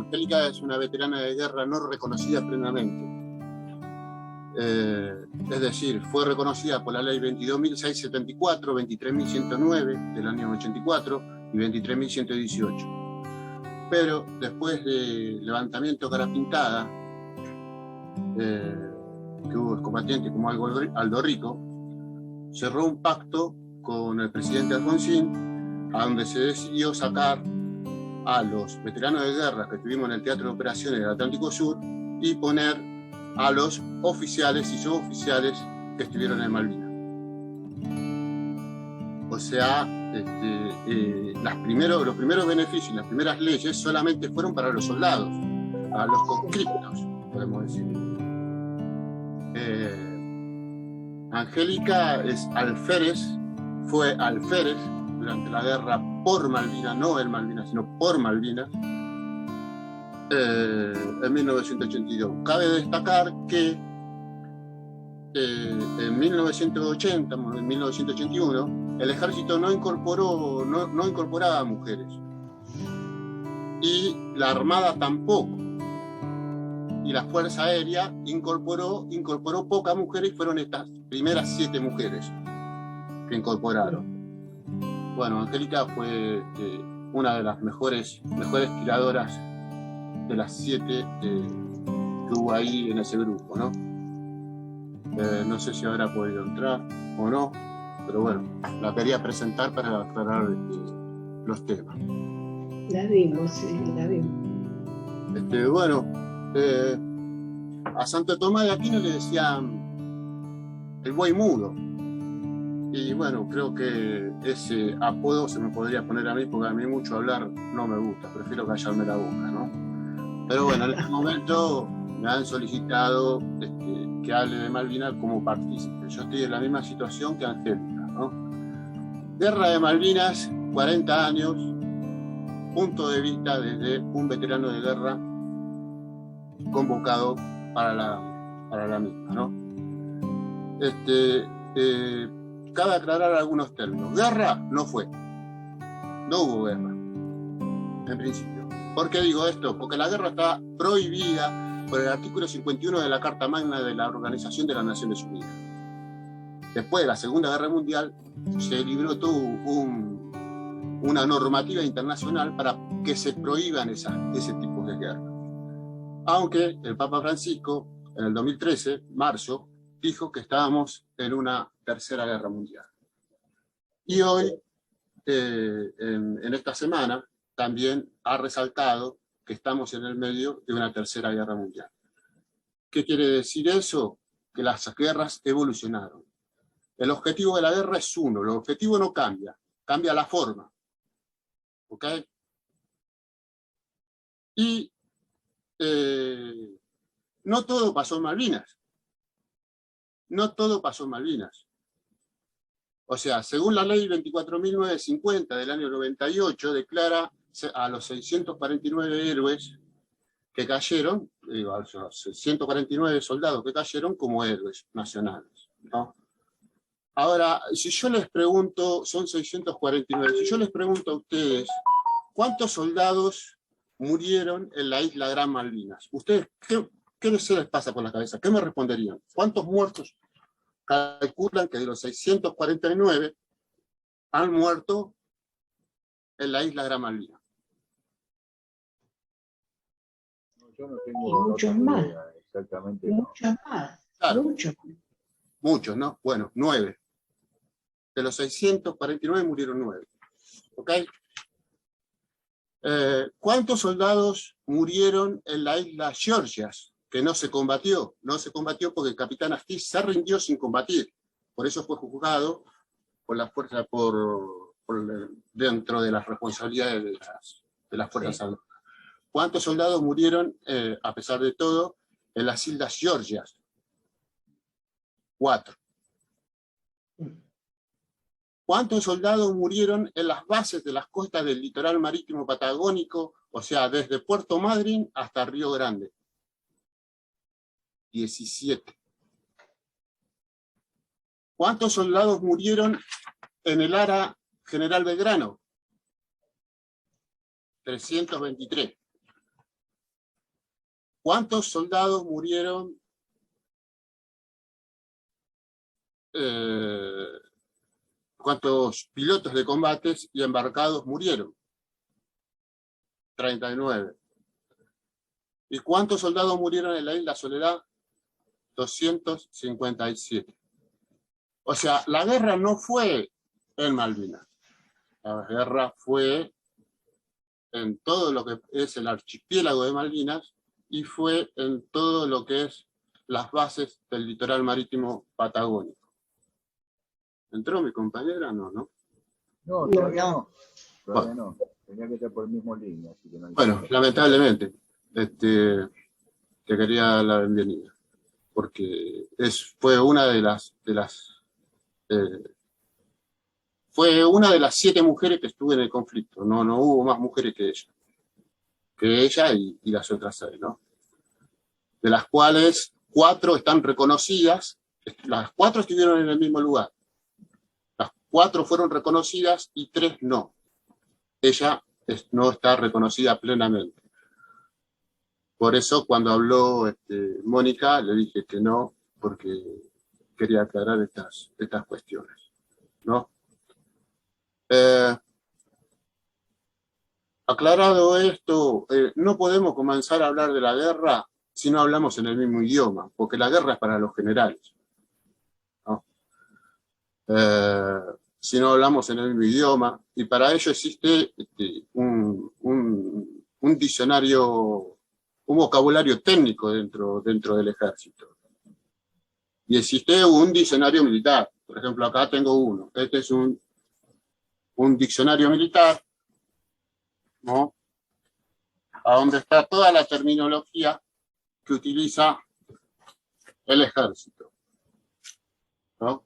Angélica es una veterana de guerra no reconocida plenamente. Es decir, fue reconocida por la ley 22.674, 23.109 del año 84 y 23.118. Pero después del levantamiento cara pintada, que hubo combatientes como Aldo Rico, cerró un pacto con el presidente Alfonsín, a donde se decidió sacar a los veteranos de guerra que estuvimos en el Teatro de Operaciones del Atlántico Sur y poner a los oficiales y suboficiales que estuvieron en Malvinas. O sea, los primeros beneficios y las primeras leyes solamente fueron para los soldados, para los conscriptos, podemos decir. Angélica es alférez, fue alférez durante la guerra por Malvinas, no en Malvinas, sino por Malvinas, en 1982. Cabe destacar que en 1980, en 1981, el ejército no incorporaba mujeres. Y la Armada tampoco. Y la Fuerza Aérea incorporó pocas mujeres, y fueron estas primeras 7 mujeres que incorporaron. Bueno, Angélica fue una de las mejores tiradoras de las 7 que hubo ahí en ese grupo, ¿no? No sé si habrá podido entrar o no, pero bueno, la quería presentar para aclarar los temas. La vimos, sí, la vimos. Bueno, a Santo Tomás de Aquino le decían el buey mudo. Y bueno, creo que ese apodo se me podría poner a mí, porque a mí mucho hablar no me gusta, prefiero callarme la boca, ¿no? Pero bueno, en este momento me han solicitado que hable de Malvinas como partícipe. Yo estoy en la misma situación que Angélica, ¿no? Guerra de Malvinas, 40 años, punto de vista desde un veterano de guerra convocado para la misma, ¿no? Cabe aclarar algunos términos. Guerra no fue. No hubo guerra, en principio. ¿Por qué digo esto? Porque la guerra está prohibida por el artículo 51 de la Carta Magna de la Organización de las Naciones Unidas. Después de la Segunda Guerra Mundial, se libró toda una normativa internacional para que se prohíban ese tipo de guerra. Aunque el Papa Francisco, en el 2013, marzo, dijo que estábamos en una tercera guerra mundial. Y hoy, en esta semana, también ha resaltado que estamos en el medio de una tercera guerra mundial. ¿Qué quiere decir eso? Que las guerras evolucionaron. El objetivo de la guerra es uno, el objetivo no cambia, cambia la forma. ¿Ok? Y no todo pasó en Malvinas. No todo pasó en Malvinas. O sea, según la ley 24.950 del año 98, declara a los 649 héroes que cayeron, a los 649 soldados que cayeron como héroes nacionales, ¿no? Ahora, si yo les pregunto, son 649, si yo les pregunto a ustedes, ¿cuántos soldados murieron en la isla Gran Malvinas? ¿Ustedes qué se les pasa por la cabeza? ¿Qué me responderían? ¿Cuántos muertos calculan que de los 649 han muerto en la isla Gran Malvinas? Yo no tengo muchos más. Exactamente. Muchos más. Claro, Muchos, ¿no? Bueno, 9. De los 649 murieron 9. ¿Ok? ¿Cuántos soldados murieron en la isla Georgias? Que no se combatió. No se combatió porque el capitán Astiz se rindió sin combatir. Por eso fue juzgado por la fuerza, dentro de las responsabilidades de las fuerzas armadas. ¿Cuántos soldados murieron, a pesar de todo, en las islas Georgias? 4. ¿Cuántos soldados murieron en las bases de las costas del litoral marítimo patagónico, o sea, desde Puerto Madryn hasta Río Grande? 17. ¿Cuántos soldados murieron en el ARA General Belgrano? 323. ¿cuántos soldados murieron? ¿Cuántos pilotos de combates y embarcados murieron? 39. ¿Y cuántos soldados murieron en la isla Soledad? 257. O sea, la guerra no fue en Malvinas. La guerra fue en todo lo que es el archipiélago de Malvinas y fue en todo lo que es las bases del litoral marítimo patagónico. ¿Entró mi compañera? No, ¿no? No, todavía no. Todavía no. Tenía que estar por el mismo línea. Así que no hay Bueno, lamentablemente, te quería dar la bienvenida, porque fue una de las fue una de las 7 mujeres que estuvo en el conflicto. No hubo más mujeres que ella y las otras 6, ¿no? De las cuales 4 están reconocidas, las 4 estuvieron en el mismo lugar. Las 4 fueron reconocidas y 3 no. Ella no está reconocida plenamente. Por eso cuando habló Mónica le dije que no, porque quería aclarar estas cuestiones, ¿no? Aclarado esto, no podemos comenzar a hablar de la guerra si no hablamos en el mismo idioma, porque la guerra es para los generales, ¿no? Si no hablamos en el mismo idioma, y para ello existe un diccionario, un vocabulario técnico dentro del ejército. Y existe un diccionario militar. Por ejemplo, acá tengo uno. Este es un diccionario militar, ¿no? A donde está toda la terminología que utiliza el ejército, ¿no?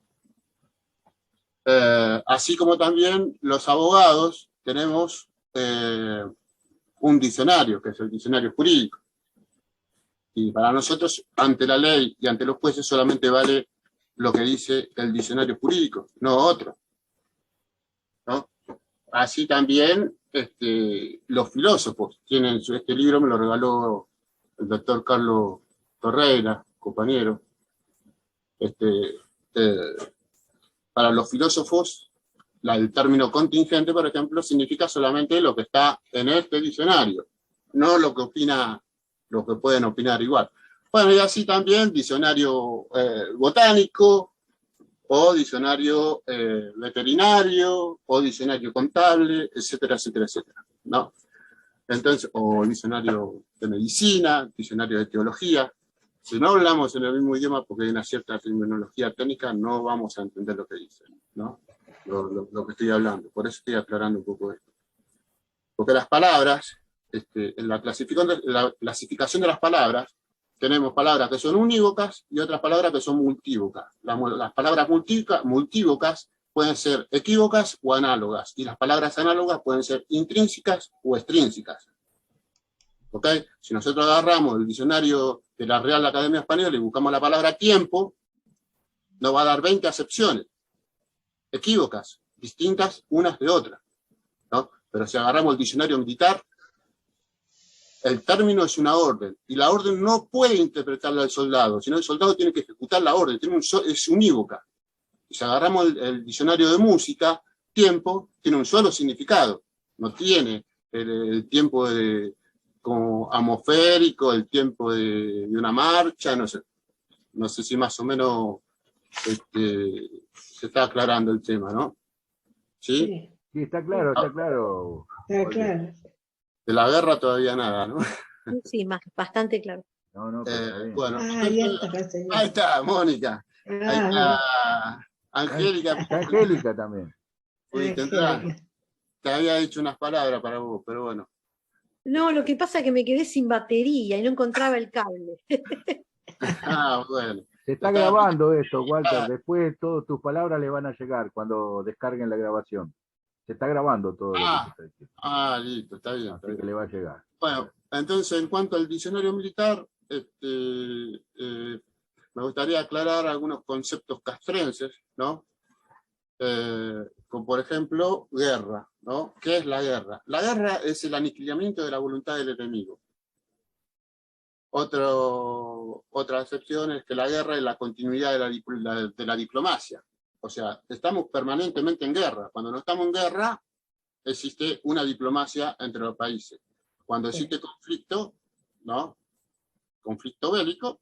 Así como también los abogados tenemos un diccionario, que es el diccionario jurídico. Y para nosotros, ante la ley y ante los jueces, solamente vale lo que dice el diccionario jurídico, no otro, ¿no? Así también los filósofos tienen este libro, me lo regaló el doctor Carlos Torreira, compañero. Para los filósofos, el término contingente, por ejemplo, significa solamente lo que está en este diccionario, no lo que pueden opinar igual. Bueno, y así también diccionario botánico, o diccionario veterinario, o diccionario contable, etcétera, etcétera, etcétera, ¿no? Entonces, o diccionario de medicina, diccionario de teología. Si no hablamos en el mismo idioma porque hay una cierta terminología técnica, no vamos a entender lo que dicen, ¿no? Lo que estoy hablando. Por eso estoy aclarando un poco esto. Porque las palabras, en la clasificación de las palabras, tenemos palabras que son unívocas y otras palabras que son multívocas. Las palabras multívocas pueden ser equívocas o análogas, y las palabras análogas pueden ser intrínsecas o extrínsecas. ¿Ok? Si nosotros agarramos el diccionario de la Real Academia Española y buscamos la palabra tiempo, nos va a dar 20 acepciones equívocas, distintas unas de otras, ¿no? Pero si agarramos el diccionario militar, el término es una orden, y la orden no puede interpretarla el soldado, sino el soldado tiene que ejecutar la orden, es unívoca. Y si agarramos el diccionario de música, tiempo tiene un solo significado, no tiene el tiempo como atmosférico, el tiempo de una marcha, no sé si más o menos se está aclarando el tema, ¿no? ¿Sí? Sí, está claro, está claro. Está claro. De la guerra todavía nada, ¿no? Sí, bastante claro. No, pero está bien. Bueno, Ya está la señora. ahí está, Mónica. Ahí está Angélica. Está Angélica también. Pudiste entrar. Te había dicho unas palabras para vos, pero bueno. No, lo que pasa es que me quedé sin batería y no encontraba el cable. Bueno. Se está grabando esto, Walter. Después todas tus palabras le van a llegar cuando descarguen la grabación. Se está grabando todo lo que se está diciendo. Listo, está bien. Así que le va a llegar. Bueno, entonces en cuanto al diccionario militar, me gustaría aclarar algunos conceptos castrenses, ¿no? Como por ejemplo, guerra, ¿no? ¿Qué es la guerra? La guerra es el aniquilamiento de la voluntad del enemigo. Otra excepción es que la guerra es la continuidad de la diplomacia. O sea, estamos permanentemente en guerra. Cuando no estamos en guerra, existe una diplomacia entre los países. Cuando existe conflicto, ¿no? Conflicto bélico,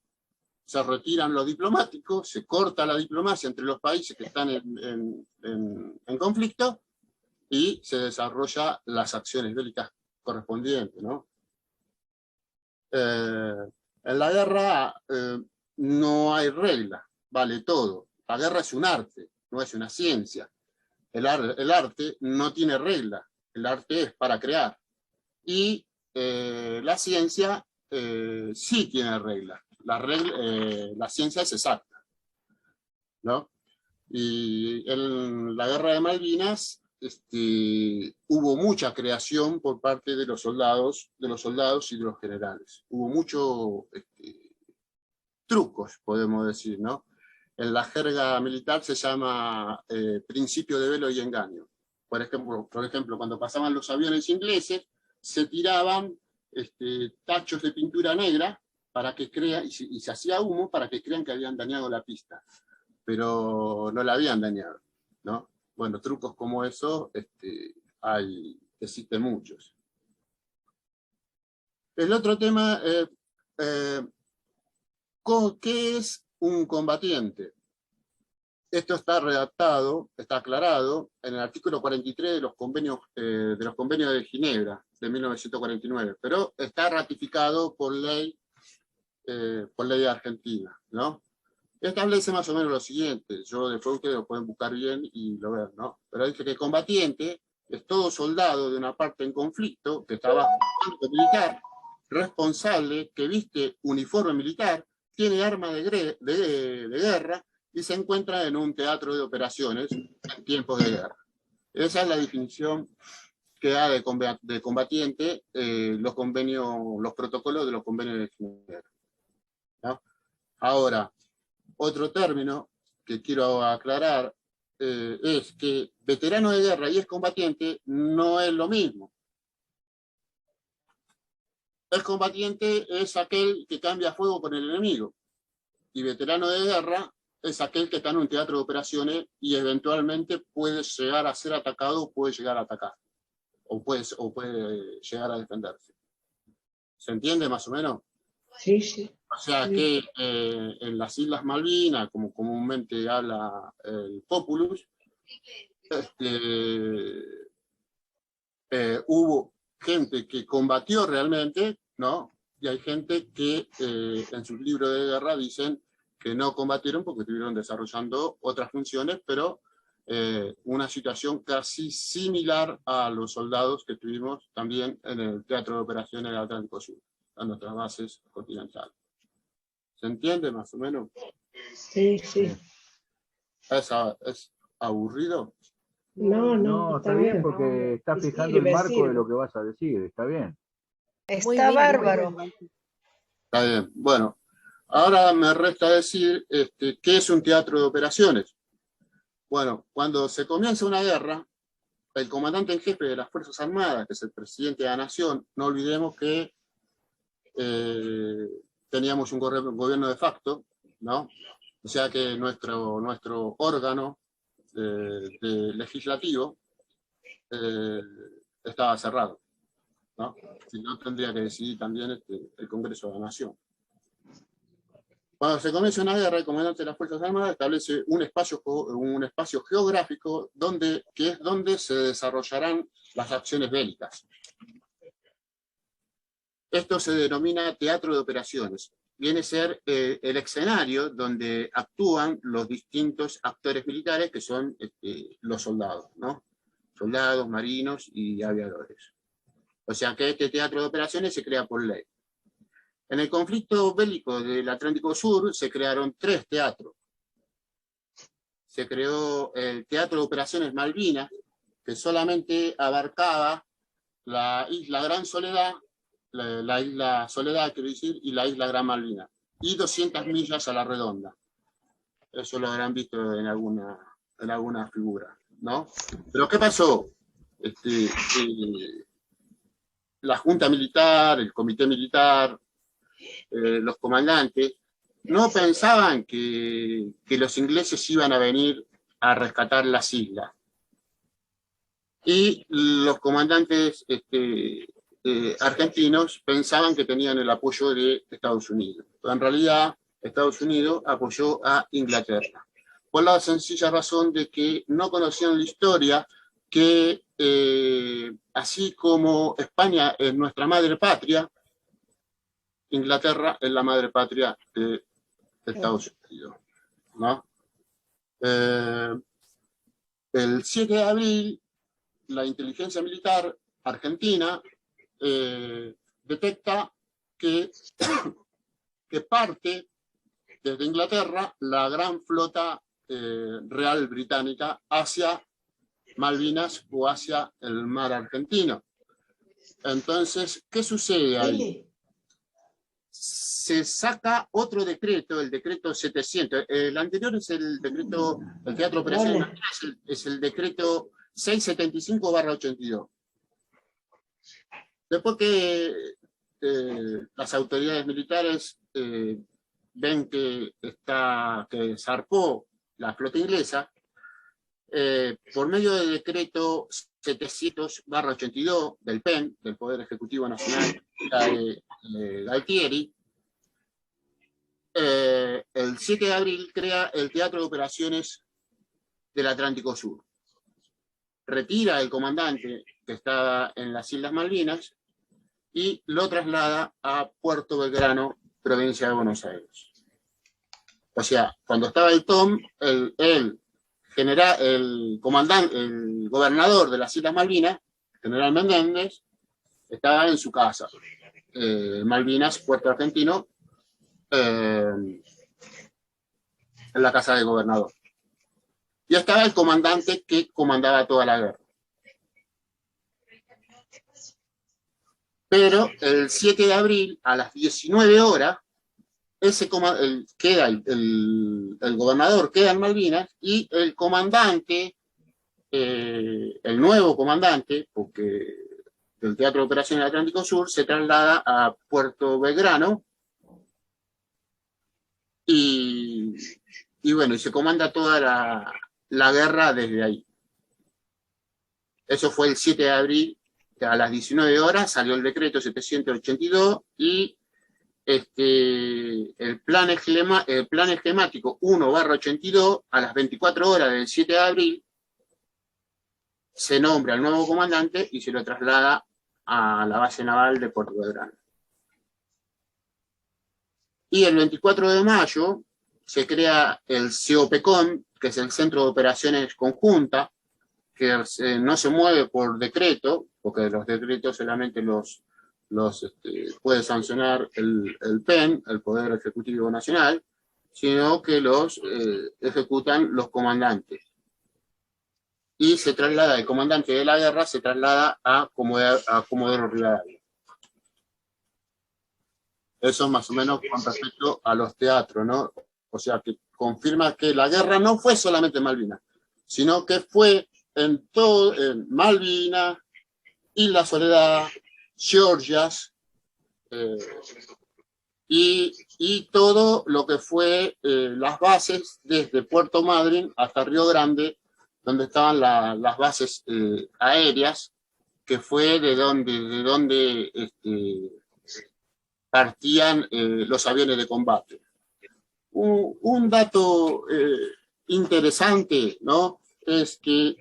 se retiran los diplomáticos, se corta la diplomacia entre los países que están en conflicto y se desarrollan las acciones bélicas correspondientes, ¿no? En la guerra no hay regla, vale todo. La guerra es un arte, no es una ciencia. El arte no tiene regla, el arte es para crear. Y la ciencia sí tiene reglas. La ciencia es exacta, ¿no? Y en la guerra de Malvinas hubo mucha creación por parte de los soldados y de los generales. Hubo muchos trucos, podemos decir, ¿no? En la jerga militar se llama principio de velo y engaño. Por ejemplo, cuando pasaban los aviones ingleses, se tiraban tachos de pintura negra para que y se hacía humo para que crean que habían dañado la pista, pero no la habían dañado, ¿no? Bueno, trucos como eso existen muchos. El otro tema, ¿qué es un combatiente? Esto está redactado, está aclarado en el artículo 43 de los convenios de Ginebra de 1949, pero está ratificado por ley argentina, ¿no? Establece más o menos lo siguiente, yo después ustedes lo pueden buscar bien y lo ven, ¿no? Pero dice que combatiente es todo soldado de una parte en conflicto que está bajo mando militar, responsable, que viste uniforme militar, tiene arma de guerra y se encuentra en un teatro de operaciones en tiempos de guerra. Esa es la definición que da de combatiente los protocolos de los convenios de Ginebra, ¿no? Ahora, otro término que quiero aclarar es que veterano de guerra y excombatiente no es lo mismo. Excombatiente es aquel que cambia fuego con el enemigo, y veterano de guerra es aquel que está en un teatro de operaciones y eventualmente puede llegar a ser atacado o puede llegar a atacar, o puede llegar a defenderse. ¿Se entiende más o menos? Sí, sí. O sea que en las Islas Malvinas, como comúnmente habla el Populus, hubo gente que combatió realmente, ¿no? Y hay gente que en sus libros de guerra dicen que no combatieron porque estuvieron desarrollando otras funciones, pero una situación casi similar a los soldados que tuvimos también en el Teatro de Operaciones del Atlántico Sur, a nuestras bases continentales. ¿Se entiende más o menos? Sí, sí. ¿Es aburrido? No, está bien porque está fijando el marco de lo que vas a decir, está bien. Está bárbaro. Está bien. Bueno, ahora me resta decir qué es un teatro de operaciones. Bueno, cuando se comienza una guerra, el comandante en jefe de las Fuerzas Armadas, que es el presidente de la Nación, no olvidemos que teníamos un gobierno de facto, ¿no? O sea que nuestro órgano legislativo estaba cerrado, ¿no? Si no, tendría que decidir también el Congreso de la Nación. Cuando se comienza una guerra, el comandante de las Fuerzas Armadas establece un espacio geográfico que es donde se desarrollarán las acciones bélicas. Esto se denomina teatro de operaciones. Viene a ser el escenario donde actúan los distintos actores militares, que son los soldados, ¿no? Soldados, marinos y aviadores. O sea que este teatro de operaciones se crea por ley. En el conflicto bélico del Atlántico Sur se crearon 3 teatros. Se creó el Teatro de Operaciones Malvinas, que solamente abarcaba la isla Gran Soledad, la isla Soledad, quiero decir, y la isla Gran Malvina, y 200 millas a la redonda. Eso lo habrán visto en alguna figura, ¿no? Pero ¿qué pasó? La Junta Militar, el Comité Militar, los comandantes, no pensaban que los ingleses iban a venir a rescatar las islas. Y los comandantes argentinos pensaban que tenían el apoyo de Estados Unidos. Pero en realidad, Estados Unidos apoyó a Inglaterra, por la sencilla razón de que no conocían la historia, que así como España es nuestra madre patria, Inglaterra es la madre patria de Estados Unidos, ¿no? El 7 de abril, la inteligencia militar argentina detecta que parte desde Inglaterra la gran flota real británica hacia Malvinas o hacia el mar argentino. Entonces, ¿qué sucede ahí? Se saca otro decreto, el decreto 700. El anterior es el decreto, el Teatro de Operaciones Malvinas es el decreto 675/82. Después que las autoridades militares ven que zarpó la flota inglesa, por medio del decreto 700/82 del PEN, del Poder Ejecutivo Nacional de Galtieri, el 7 de abril crea el Teatro de Operaciones del Atlántico Sur. Retira el comandante que estaba en las Islas Malvinas y lo traslada a Puerto Belgrano, provincia de Buenos Aires. O sea, cuando estaba el Tom, el gobernador de las Islas Malvinas, general Menéndez, estaba en su casa, Malvinas, Puerto Argentino, en la casa del gobernador. Y estaba el comandante que comandaba toda la guerra. Pero el 7 de abril, a las 19 horas, el gobernador queda en Malvinas y el comandante, el nuevo comandante, porque del Teatro de Operaciones del Atlántico Sur, se traslada a Puerto Belgrano y bueno, y se comanda toda la guerra desde ahí. Eso fue el 7 de abril, a las 19 horas salió el decreto 782 y el plan esquemático 1/82 a las 24 horas del 7 de abril se nombra al nuevo comandante y se lo traslada a la base naval de Puerto Belgrano. Y el 24 de mayo se crea el COPECON, que es el Centro de Operaciones Conjunta, que no se mueve por decreto, porque los decretos solamente los puede sancionar el PEN, el Poder Ejecutivo Nacional, sino que los ejecutan los comandantes. Y se traslada, el comandante de la guerra se traslada a Comodoro Rivadavia. Eso es más o menos con respecto a los teatros, ¿no? O sea, que confirma que la guerra no fue solamente en Malvinas, sino que fue en todo, en Malvinas, Isla Soledad, Georgias, y todo lo que fue las bases desde Puerto Madryn hasta Río Grande, donde estaban las bases aéreas, que fue de donde partían los aviones de combate. Un dato interesante, ¿no?, es que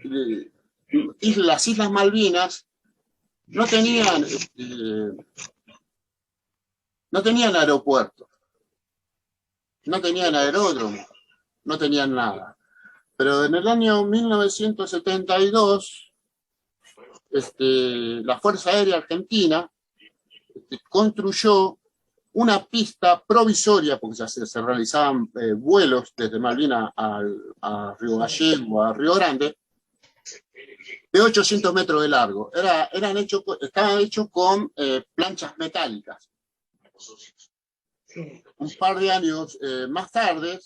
las Islas Malvinas no tenían aeropuertos, no tenían aeródromo, no tenían nada. Pero en el año 1972, la Fuerza Aérea Argentina construyó una pista provisoria, porque se realizaban vuelos desde Malvinas a Río Gallego, a Río Grande, de 800 metros de largo. Estaban hechos con planchas metálicas. Un par de años más tarde,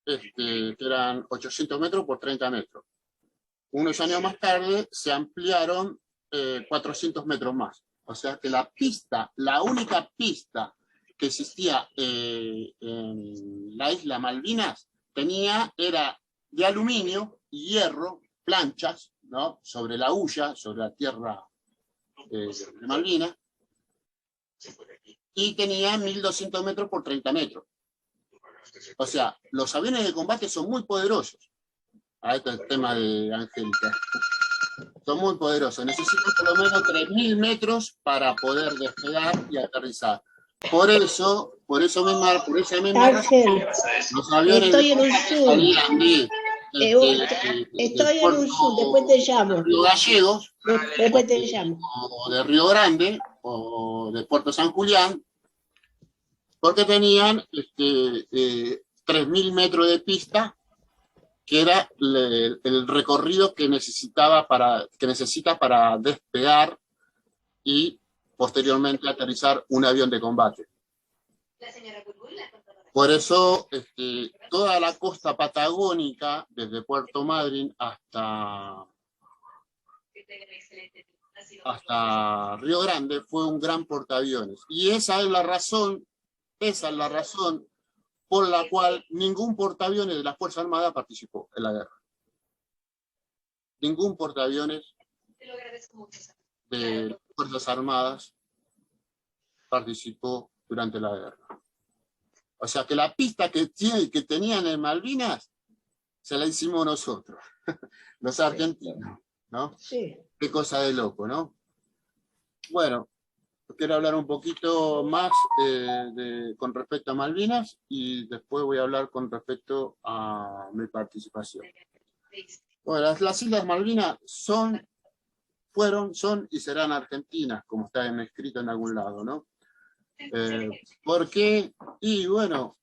que eran 800 metros por 30 metros. Unos años más tarde se ampliaron 400 metros más. O sea que la única pista que existía en la isla Malvinas era de aluminio y hierro, planchas, ¿no? Sobre la hulla, sobre la tierra de Malvinas, y tenía 1200 metros por 30 metros. O sea, los aviones de combate son muy poderosos. Este es el tema de Angélica. Son muy poderosos. Necesitan por lo menos 3000 metros para poder despegar y aterrizar. Por esa misma Ángel, los aviones estoy en un Zoom. salían Estoy en un Zoom, después te llamo. Río Gallegos, Después te llamo. o de Río Grande, o de Puerto San Julián, porque tenían 3000 metros de pista, que era el recorrido que necesita para despegar y posteriormente aterrizar un avión de combate. Por eso toda la costa patagónica, desde Puerto Madryn hasta Río Grande, fue un gran portaaviones. Y esa es la razón por la cual ningún portaaviones de la Fuerza Armada participó en la guerra. Ningún portaaviones de Fuerzas Armadas participó durante la guerra. O sea que la pista que tenían en Malvinas se la hicimos nosotros, los argentinos, ¿no? Sí. Qué cosa de loco, ¿no? Bueno, quiero hablar un poquito más con respecto a Malvinas y después voy a hablar con respecto a mi participación. Bueno, las Islas Malvinas son y serán argentinas, como está escrito en algún lado, ¿no? ¿Por qué? Y bueno,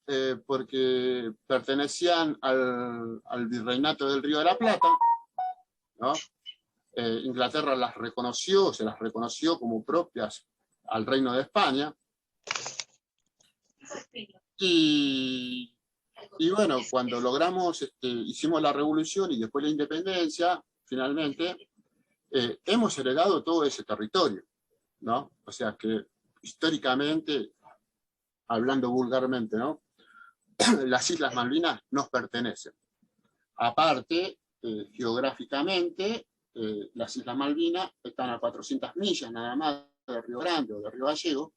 porque pertenecían al Virreinato del Río de la Plata, ¿no? Inglaterra se las reconoció como propias al Reino de España. Y bueno, cuando hicimos la revolución y después la independencia, finalmente, hemos heredado todo ese territorio, ¿no? O sea que históricamente, hablando vulgarmente, ¿no? Las Islas Malvinas nos pertenecen. Aparte, geográficamente, las Islas Malvinas están a 400 millas nada más de Río Grande o de Río Gallegos,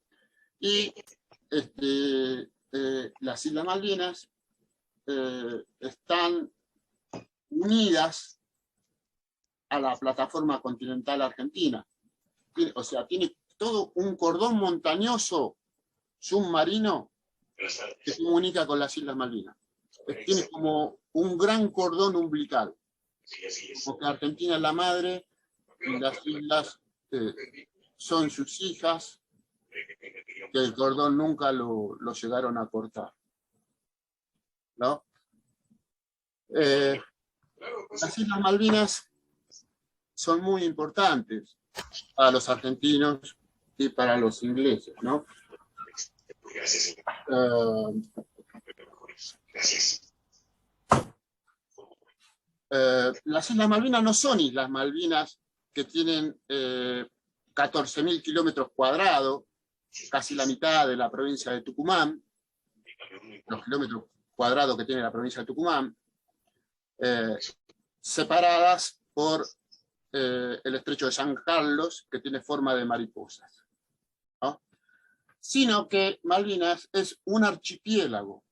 y las Islas Malvinas están unidas a la plataforma continental argentina. O sea, tiene todo un cordón montañoso submarino que comunica con las Islas Malvinas. Tiene como un gran cordón umbilical, porque Argentina es la madre y las islas son sus hijas, que el cordón nunca lo llegaron a cortar, ¿no? Las Islas Malvinas son muy importantes para los argentinos y para los ingleses, ¿no? Las Islas Malvinas no son Islas Malvinas que tienen 14.000 kilómetros cuadrados, casi la mitad de la provincia de Tucumán, los kilómetros cuadrados que tiene la provincia de Tucumán, separadas por el estrecho de San Carlos, que tiene forma de mariposas, ¿no? Sino que Malvinas es un archipiélago.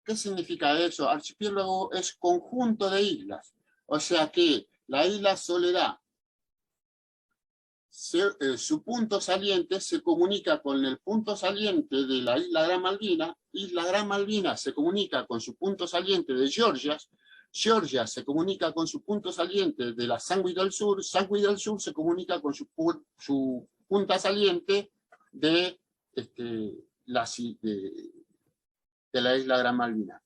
¿Qué significa eso? Archipiélago es conjunto de islas. O sea que la isla Soledad, su punto saliente se comunica con el punto saliente de la isla Gran Malvina. Isla Gran Malvina se comunica con su punto saliente de Georgias. Georgia se comunica con su punto saliente de la Sandwich del Sur. Sandwich del Sur se comunica con su punta saliente de la isla Gran Malvina.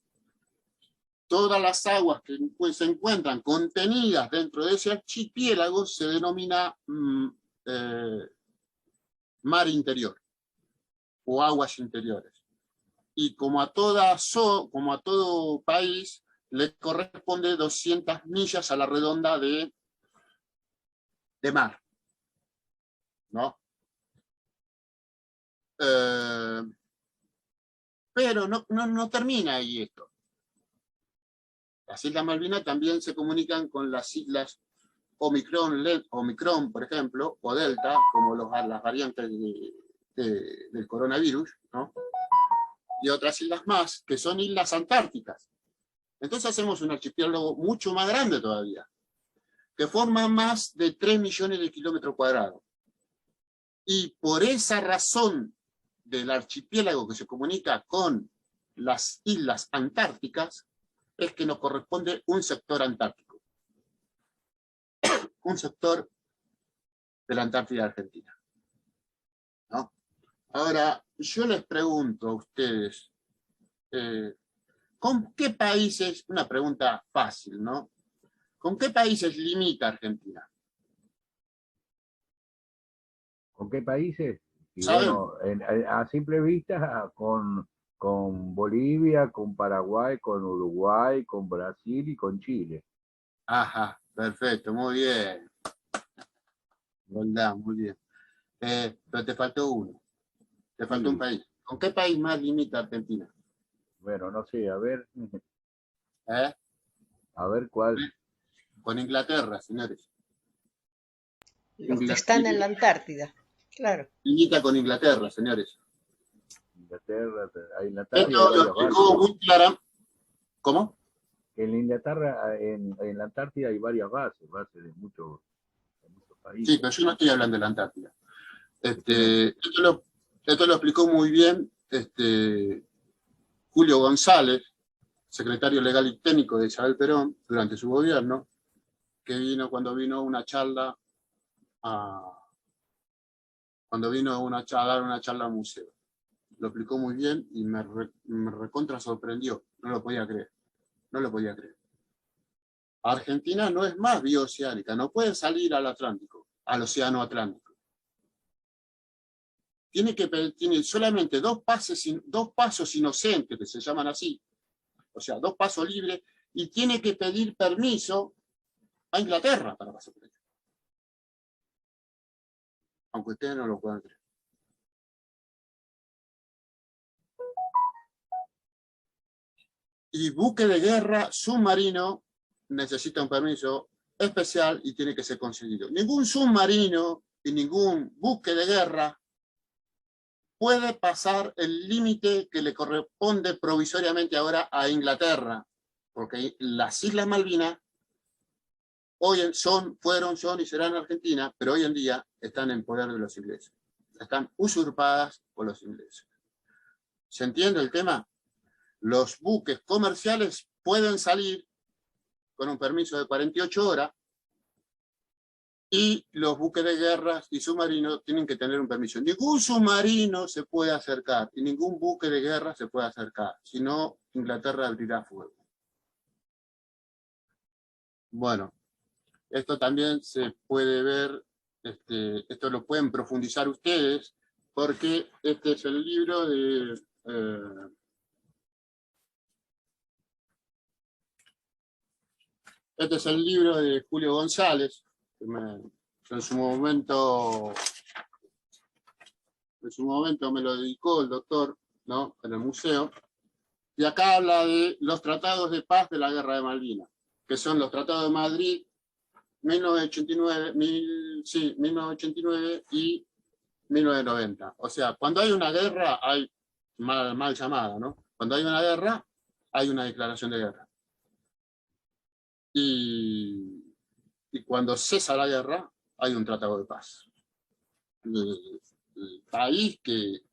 Todas las aguas que se encuentran contenidas dentro de ese archipiélago se denomina mar interior o aguas interiores. Y como a todo país le corresponde 200 millas a la redonda de mar, ¿no? Pero no termina ahí esto. Las Islas Malvinas también se comunican con las islas Omicron, por ejemplo, o Delta, como las variantes del coronavirus, ¿no? Y otras islas más, que son islas antárticas. Entonces hacemos un archipiélago mucho más grande todavía, que forma más de 3 millones de kilómetros cuadrados. Y por esa razón del archipiélago que se comunica con las islas antárticas, es que nos corresponde un sector antártico. Un sector de la Antártida Argentina, ¿no? Ahora, yo les pregunto a ustedes, ¿con qué países, una pregunta fácil, ¿no? ¿Con qué países limita Argentina? ¿Con qué países? Y ¿Saben? bueno, a simple vista, con Bolivia, con Paraguay, con Uruguay, con Brasil y con Chile. Ajá, perfecto, muy bien. ¿Verdad? Muy bien. Pero te faltó uno. Te faltó un país. ¿Con qué país más limita Argentina? Bueno, no sé, a ver. ¿Eh? A ver cuál. Con Inglaterra, señores. Los que están en la Antártida, claro. Limita con Inglaterra, señores. Inglaterra, en la Esto lo explicó muy clara. ¿Cómo? En Inglaterra, en la Antártida hay varias bases de muchos países. Sí, pero yo no estoy hablando de la Antártida. Esto lo explicó muy bien Julio González, secretario legal y técnico de Isabel Perón durante su gobierno, que vino cuando vino una charla a dar una charla al museo. Lo explicó muy bien y me recontra sorprendió. No lo podía creer. No lo podía creer. Argentina no es más bioceánica, no puede salir al Atlántico, al océano Atlántico. Tiene solamente dos pasos inocentes, que se llaman así, o sea, 2 pasos libres, y tiene que pedir permiso a Inglaterra para pasar por ello. Aunque ustedes no lo puedan creer. Y buque de guerra submarino necesita un permiso especial y tiene que ser concedido. Ningún submarino y ningún buque de guerra puede pasar el límite que le corresponde provisoriamente ahora a Inglaterra, porque las Islas Malvinas hoy fueron y serán Argentina, pero hoy en día están en poder de los ingleses. Están usurpadas por los ingleses. ¿Se entiende el tema? Los buques comerciales pueden salir con un permiso de 48 horas y los buques de guerra y submarinos tienen que tener un permiso. Ningún submarino se puede acercar y ningún buque de guerra se puede acercar, si no Inglaterra abrirá fuego. Bueno, esto también se puede ver, esto lo pueden profundizar ustedes, porque este es el libro de... este es el libro de Julio González, que en su momento me lo dedicó el doctor, ¿no?, en el museo, y acá habla de los tratados de paz de la Guerra de Malvinas, que son los tratados de Madrid, 1989 y 1990. O sea, cuando hay una guerra, hay mal llamada, ¿no? Cuando hay una guerra, hay una declaración de guerra. Y cuando cesa la guerra, hay un tratado de paz. El país que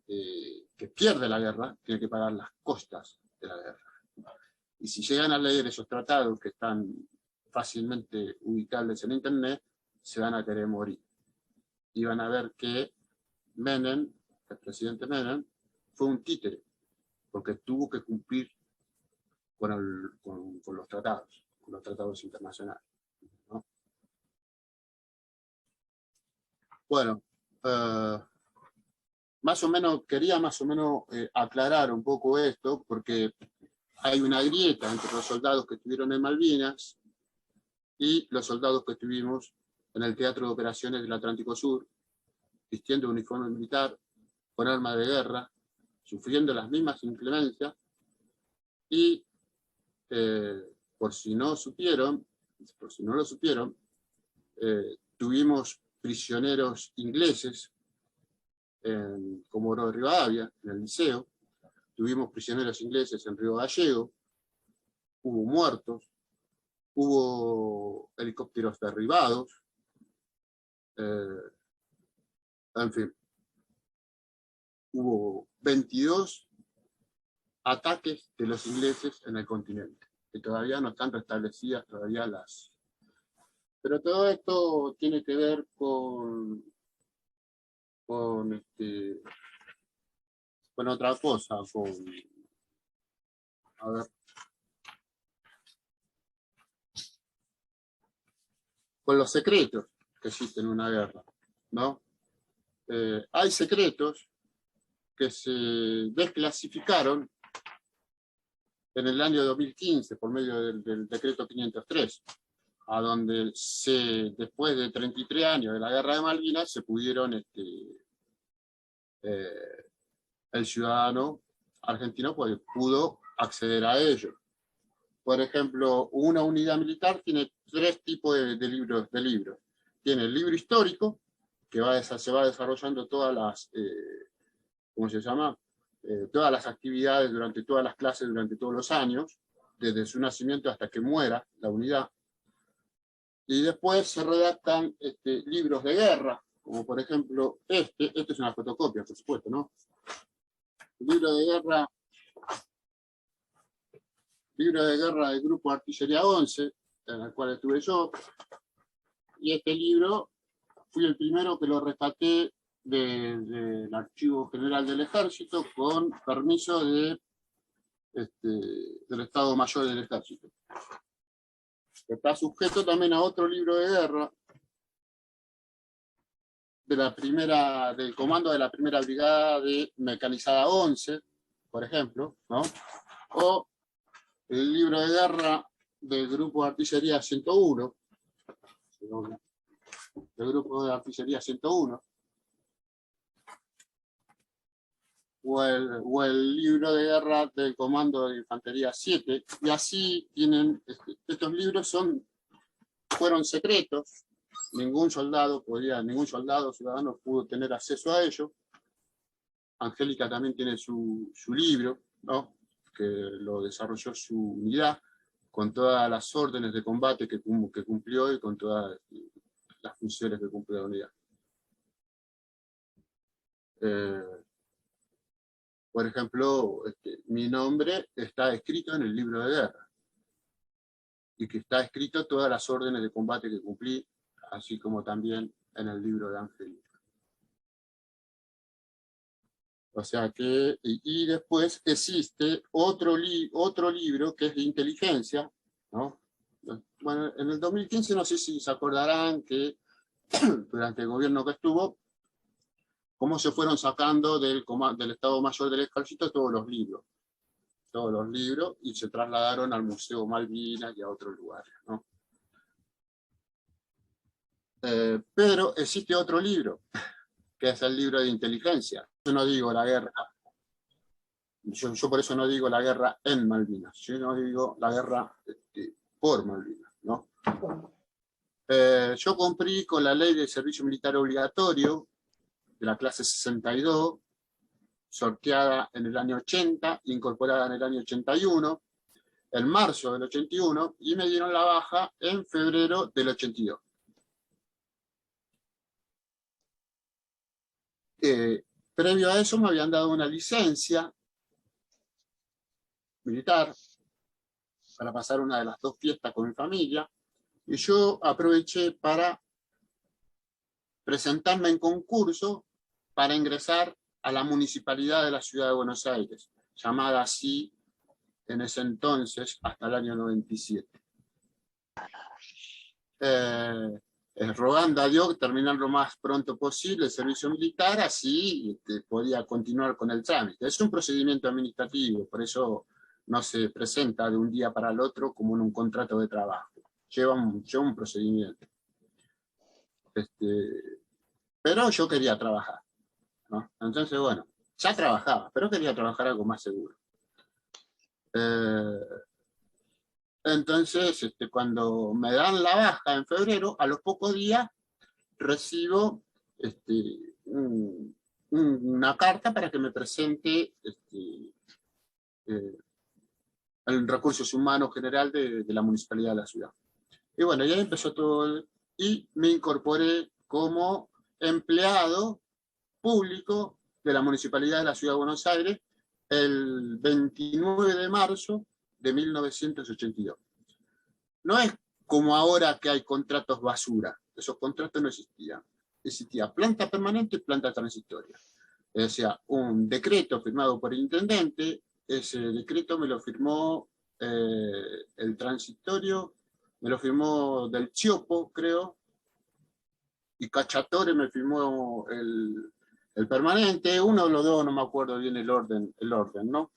pierde la guerra tiene que pagar las costas de la guerra. Y si llegan a leer esos tratados que están fácilmente ubicables en internet, se van a querer morir. Y van a ver que Menem, el presidente Menem, fue un títere, porque tuvo que cumplir con los tratados internacionales, ¿no? Bueno, quería más o menos aclarar un poco esto, porque hay una grieta entre los soldados que estuvieron en Malvinas y los soldados que estuvimos en el Teatro de Operaciones del Atlántico Sur, vistiendo uniforme militar, con arma de guerra, sufriendo las mismas inclemencias, y por si no lo supieron, tuvimos prisioneros ingleses en Comodoro Rivadavia, en el Liceo, tuvimos prisioneros ingleses en Río Gallego, hubo muertos, hubo helicópteros derribados, en fin, hubo 22 ataques de los ingleses en el continente, que todavía no están restablecidas todavía las... Pero todo esto tiene que ver con otra cosa, a ver, con los secretos que existen en una guerra, ¿no? Hay secretos que se desclasificaron en el año 2015 por medio del decreto 503, a donde después de 33 años de la Guerra de Malvinas se pudieron, el ciudadano argentino pudo acceder a ello. Por ejemplo, una unidad militar tiene 3 tipos de libros. Tiene el libro histórico, que se va desarrollando todas las, ¿cómo se llama? Todas las actividades durante todas las clases, durante todos los años, desde su nacimiento hasta que muera la unidad. Y después se redactan libros de guerra, como por ejemplo este es una fotocopia, por supuesto, ¿no? El libro de guerra del Grupo Artillería 11, en el cual estuve yo, y este libro fui el primero que lo rescaté del Archivo General del Ejército con permiso del Estado Mayor del Ejército. Está sujeto también a otro libro de guerra del comando de la primera brigada de mecanizada 11, por ejemplo, ¿no? O el libro de guerra del Grupo de Artillería 101, del Grupo de Artillería 101, o el libro de guerra del Comando de Infantería 7, y así tienen, estos libros fueron secretos, ningún soldado ciudadano pudo tener acceso a ellos. Angélica también tiene su libro, ¿no? Que lo desarrolló su unidad, con todas las órdenes de combate que cumplió y con todas las funciones que cumplió la unidad. Por ejemplo, mi nombre está escrito en el libro de guerra, y que está escrito todas las órdenes de combate que cumplí, así como también en el libro de Angélica. O sea que, y después existe otro libro que es de inteligencia, ¿no? Bueno, en el 2015 no sé si se acordarán que durante el gobierno que estuvo, cómo se fueron sacando del Estado Mayor del Ejército todos los libros, y se trasladaron al Museo Malvinas y a otros lugares, ¿no? Pero existe otro libro, que es el libro de inteligencia. Yo no digo la guerra, yo por eso no digo la guerra en Malvinas, yo no digo la guerra por Malvinas, ¿no? Yo cumplí con la ley de servicio militar obligatorio de la clase 62, sorteada en el año 80, incorporada en el año 81, en marzo del 81, y me dieron la baja en febrero del 82. Previo a eso me habían dado una licencia militar para pasar una de las 2 fiestas con mi familia, y yo aproveché para presentarme en concurso para ingresar a la municipalidad de la ciudad de Buenos Aires, llamada así en ese entonces hasta el año 97. Rogando a Dios terminar lo más pronto posible el servicio militar, así podía continuar con el trámite. Es un procedimiento administrativo, por eso no se presenta de un día para el otro como en un contrato de trabajo. Lleva un procedimiento. Pero yo quería trabajar. ¿no? Entonces, bueno, ya trabajaba, pero quería trabajar algo más seguro. Entonces, cuando me dan la baja en febrero, a los pocos días recibo una carta para que me presente el Recursos Humanos General de la Municipalidad de la ciudad. Y bueno, ya empezó todo, y me incorporé como empleado público de la Municipalidad de la Ciudad de Buenos Aires el 29 de marzo de 1982. No es como ahora que hay contratos basura, esos contratos no existían. Existía planta permanente y planta transitoria. O sea, un decreto firmado por el intendente, ese decreto me lo firmó el transitorio, me lo firmó Del Chiopo, creo, y Cacciatore me firmó el permanente, uno de los dos, no me acuerdo bien el orden, ¿no?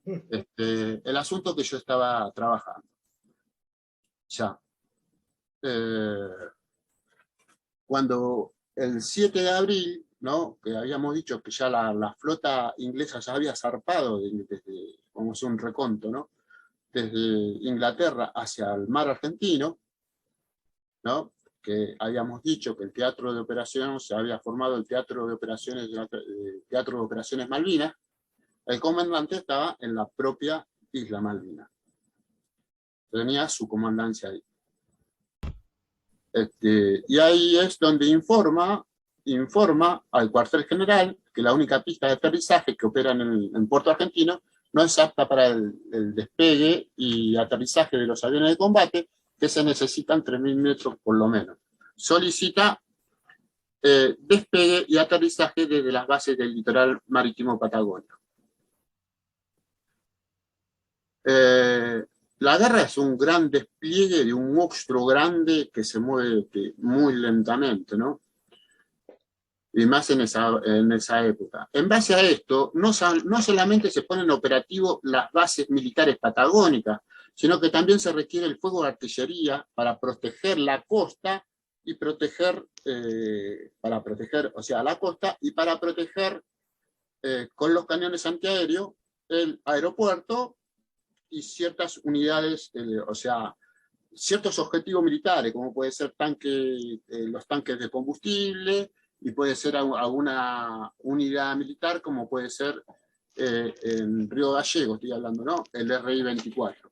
El asunto que yo estaba trabajando. Ya. Cuando el 7 de abril, ¿no? Que habíamos dicho que ya la flota inglesa ya había zarpado desde, vamos a hacer un reconto, ¿no? Desde Inglaterra hacia el mar argentino, ¿no? Que habíamos dicho que el teatro de operaciones, se había formado el teatro de operaciones Malvinas, el comandante estaba en la propia isla Malvinas. Tenía su comandancia ahí. Y ahí es donde informa al cuartel general que la única pista de aterrizaje que opera en Puerto Argentino no es apta para el despegue y aterrizaje de los aviones de combate, que se necesitan 3.000 metros por lo menos. Solicita despegue y aterrizaje desde las bases del litoral marítimo patagónico. La guerra es un gran despliegue de un monstruo grande que se mueve muy lentamente, ¿no? Y más en esa época. En base a esto, no solamente se ponen en operativo las bases militares patagónicas, sino que también se requiere el fuego de artillería para proteger la costa y o sea, la costa y para proteger con los cañones antiaéreos el aeropuerto y ciertas unidades, o sea, ciertos objetivos militares, como puede ser los tanques de combustible, y puede ser alguna unidad militar, como puede ser en Río Gallego, estoy hablando, ¿no? El RI-24.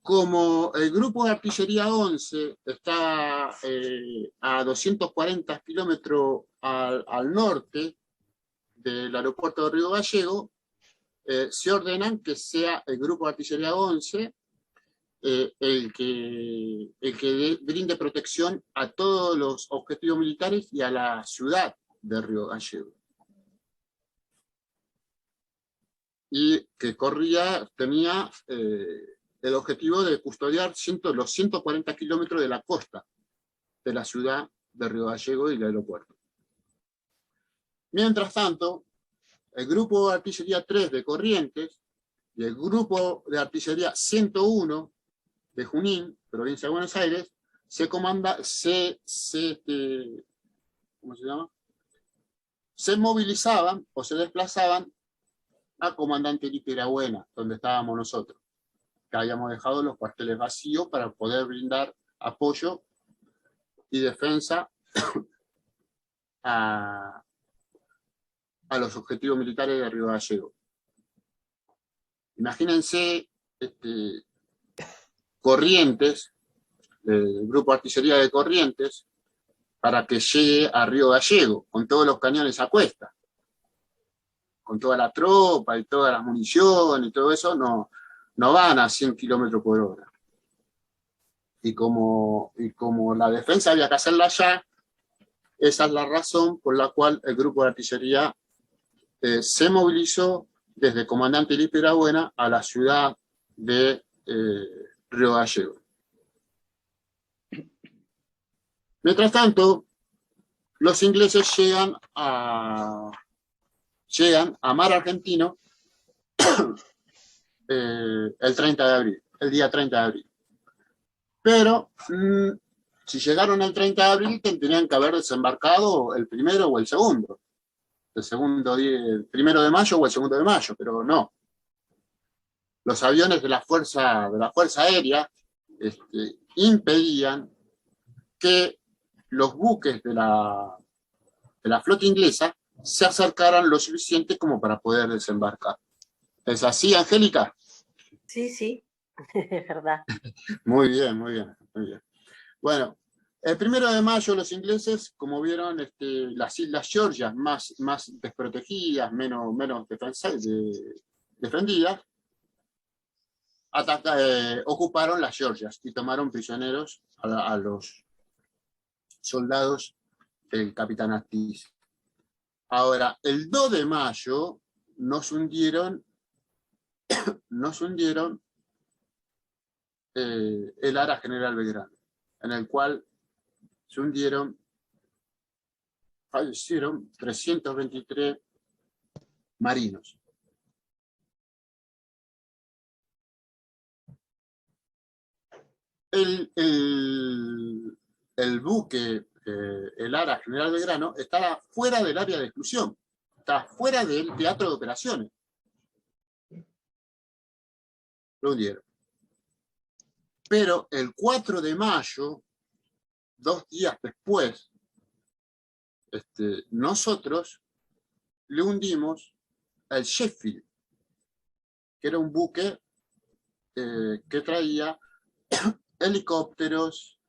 Como el grupo de artillería 11 está a 240 kilómetros al norte del aeropuerto de Río Gallego, se ordenan que sea el grupo de artillería 11 el que brinde protección a todos los objetivos militares y a la ciudad de Río Gallego. Y que tenía el objetivo de custodiar los 140 kilómetros de la costa de la ciudad de Río Gallego y el aeropuerto. Mientras tanto, el grupo de artillería 3 de Corrientes y el grupo de artillería 101 de Junín, provincia de Buenos Aires, se movilizaban o se desplazaban a Comandante Lipirabuena, donde estábamos nosotros, que habíamos dejado los cuarteles vacíos para poder brindar apoyo y defensa a los objetivos militares de Río Gallego. Imagínense Corrientes, el grupo de artillería de Corrientes, para que llegue a Río Gallego, con todos los cañones a cuesta, con toda la tropa y toda la munición y todo eso, no van a 100 kilómetros por hora. Y como la defensa había que hacerla allá, esa es la razón por la cual el grupo de artillería se movilizó desde Comandante Lipirabuena a la ciudad de Río Gallego. Mientras tanto, los ingleses llegan a mar argentino el 30 de abril, el día 30 de abril. Pero si llegaron el 30 de abril, tendrían que haber desembarcado el primero o el segundo. El 1 de mayo o el 2 de mayo, pero no. Los aviones de la Fuerza Aérea impedían que los buques de la flota inglesa se acercaran lo suficiente como para poder desembarcar. ¿Es así, Angélica? Sí, sí, es verdad. Muy bien, muy bien, muy bien. Bueno, el 1 de mayo los ingleses, como vieron, las Islas Georgias más desprotegidas, menos defendidas, ocuparon las Georgias y tomaron prisioneros a los soldados del capitán Astiz. Ahora, el 2 de mayo nos hundieron el Ara General Belgrano, en el cual fallecieron 323 marinos. El buque, el Ara General Belgrano, estaba fuera del área de exclusión, estaba fuera del teatro de operaciones. Lo hundieron. Pero el 4 de mayo, 2 días después, nosotros le hundimos el Sheffield, que era un buque que traía helicópteros,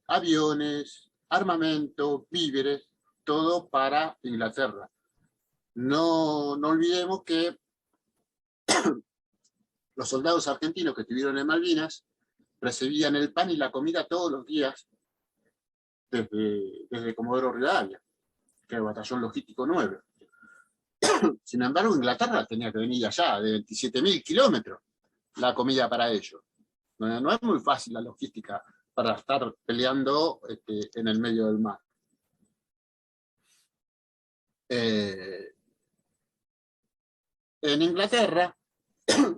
aviones, armamento, víveres, todo para Inglaterra. No olvidemos que los soldados argentinos que estuvieron en Malvinas recibían el pan y la comida todos los días desde Comodoro Rivadavia, que era el batallón logístico 9. Sin embargo, Inglaterra tenía que venir allá, de 27.000 kilómetros, la comida para ellos. No es muy fácil la logística para estar peleando en el medio del mar. En Inglaterra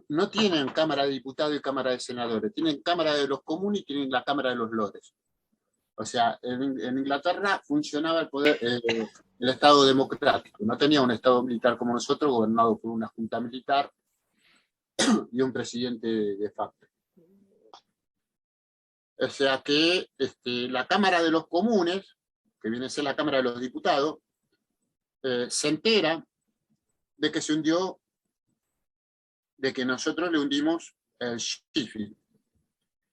no tienen Cámara de Diputados y Cámara de Senadores, tienen Cámara de los Comunes y tienen la Cámara de los Lores. O sea, en Inglaterra funcionaba el poder, el Estado democrático, no tenía un Estado militar como nosotros, gobernado por una junta militar y un presidente de facto. O sea que la Cámara de los Comunes, que viene a ser la Cámara de los Diputados, se entera de que se hundió, de que nosotros le hundimos el Sheffield,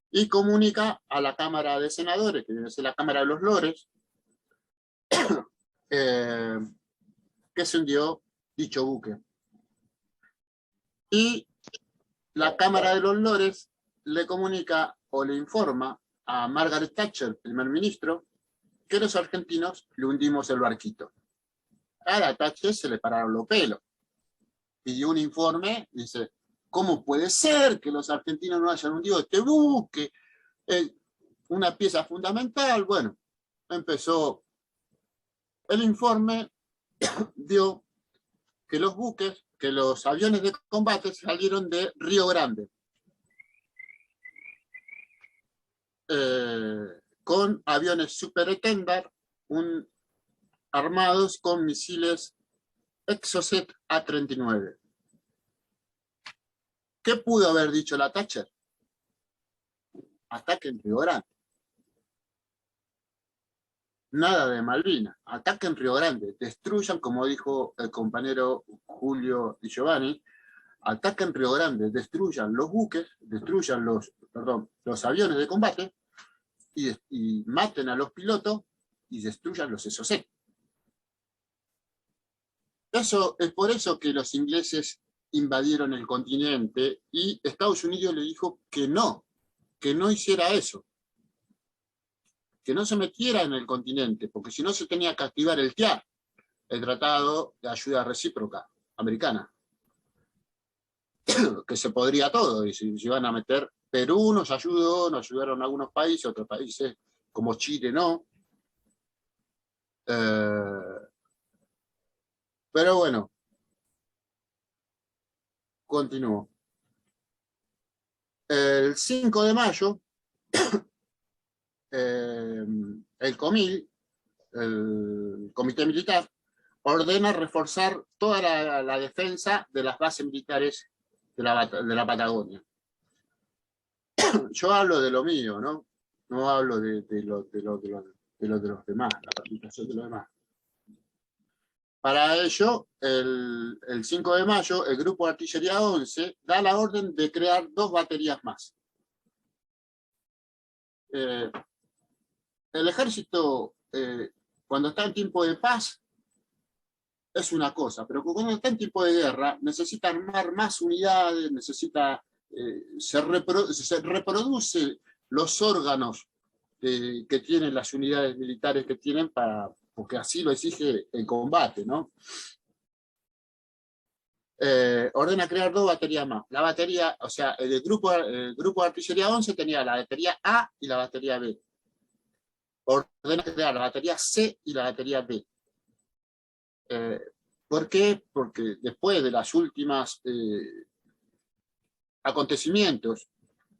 y comunica a la Cámara de Senadores, que viene a ser la Cámara de los Lores, que se hundió dicho buque. Y la Cámara de los Lores le comunica o le informa a Margaret Thatcher, primer ministro, que los argentinos le hundimos el barquito. A la Thatcher se le pararon los pelos. Pidió un informe, dice, ¿cómo puede ser que los argentinos no hayan hundido este buque? Una pieza fundamental. Bueno, empezó el informe, dio que los aviones de combate salieron de Río Grande, con aviones Super Tender, armados con misiles Exocet A-39. ¿Qué pudo haber dicho la Thatcher? Ataque en Río Grande. Nada de Malvinas. Ataque en Río Grande. Destruyan, como dijo el compañero Julio Di Giovanni, ataque en Río Grande, destruyan los buques, destruyan los aviones de combate y maten a los pilotos y destruyan los Exocet. Eso es por eso que los ingleses invadieron el continente y Estados Unidos le dijo que no hiciera eso, que no se metiera en el continente, porque si no se tenía que activar el TIAR, el Tratado de Ayuda Recíproca Americana, que se podría todo, y si iban a meter, Perú nos ayudaron algunos países, otros países como Chile no. Pero bueno, continúo. El 5 de mayo el COMIL, el Comité Militar, ordena reforzar toda la defensa de las bases militares de la Patagonia. Yo hablo de lo mío, ¿no? No hablo de los demás, la participación de los demás. Para ello, el 5 de mayo, el Grupo de Artillería 11 da la orden de crear 2 baterías más. El ejército, cuando está en tiempo de paz, es una cosa, pero cuando está en tiempo de guerra, necesita armar más unidades, necesita, se reproduce los órganos que tienen las unidades militares que tienen, porque así lo exige el combate, ¿no? Ordena crear 2 baterías más. La batería, o sea, el grupo de Artillería 11 tenía la batería A y la batería B. Ordena crear la batería C y la batería B. ¿Por qué? Porque después de las últimas acontecimientos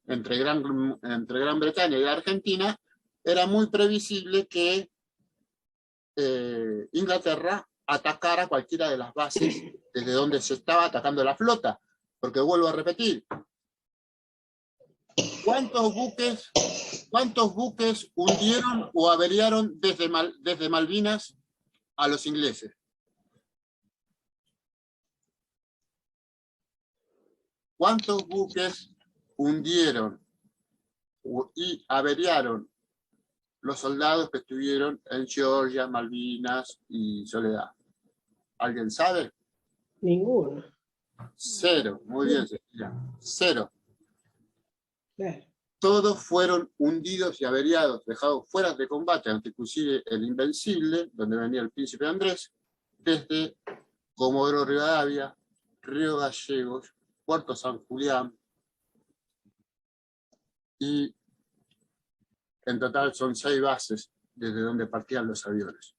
entre Gran Bretaña y Argentina, era muy previsible que Inglaterra atacara cualquiera de las bases desde donde se estaba atacando la flota. Porque vuelvo a repetir, ¿cuántos buques hundieron o averiaron desde Malvinas a los ingleses? ¿Cuántos buques hundieron y averiaron los soldados que estuvieron en Georgia, Malvinas y Soledad? ¿Alguien sabe? Ninguno. 0. Muy bien, Cecilia. 0. Claro. Todos fueron hundidos y averiados, dejados fuera de combate, inclusive el Invencible, donde venía el Príncipe Andrés, desde Comodoro Rivadavia, Río Gallegos, Puerto San Julián, y en total son 6 bases desde donde partían los aviones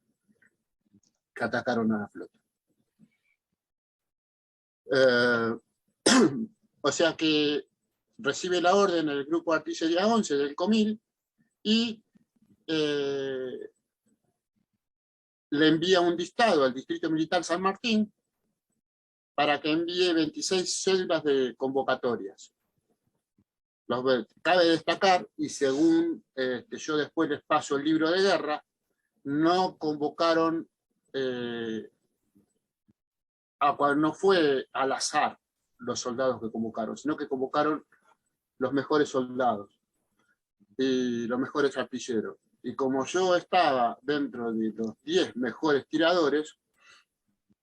que atacaron a la flota. O sea que recibe la orden el Grupo de Artillería 11 del COMIL y le envía un dictado al Distrito Militar San Martín para que envíe 26 cédulas de convocatorias. Cabe destacar, y según yo después les paso el libro de guerra, no convocaron, no fue al azar los soldados que convocaron, sino que convocaron los mejores soldados y los mejores artilleros. Y como yo estaba dentro de los 10 mejores tiradores,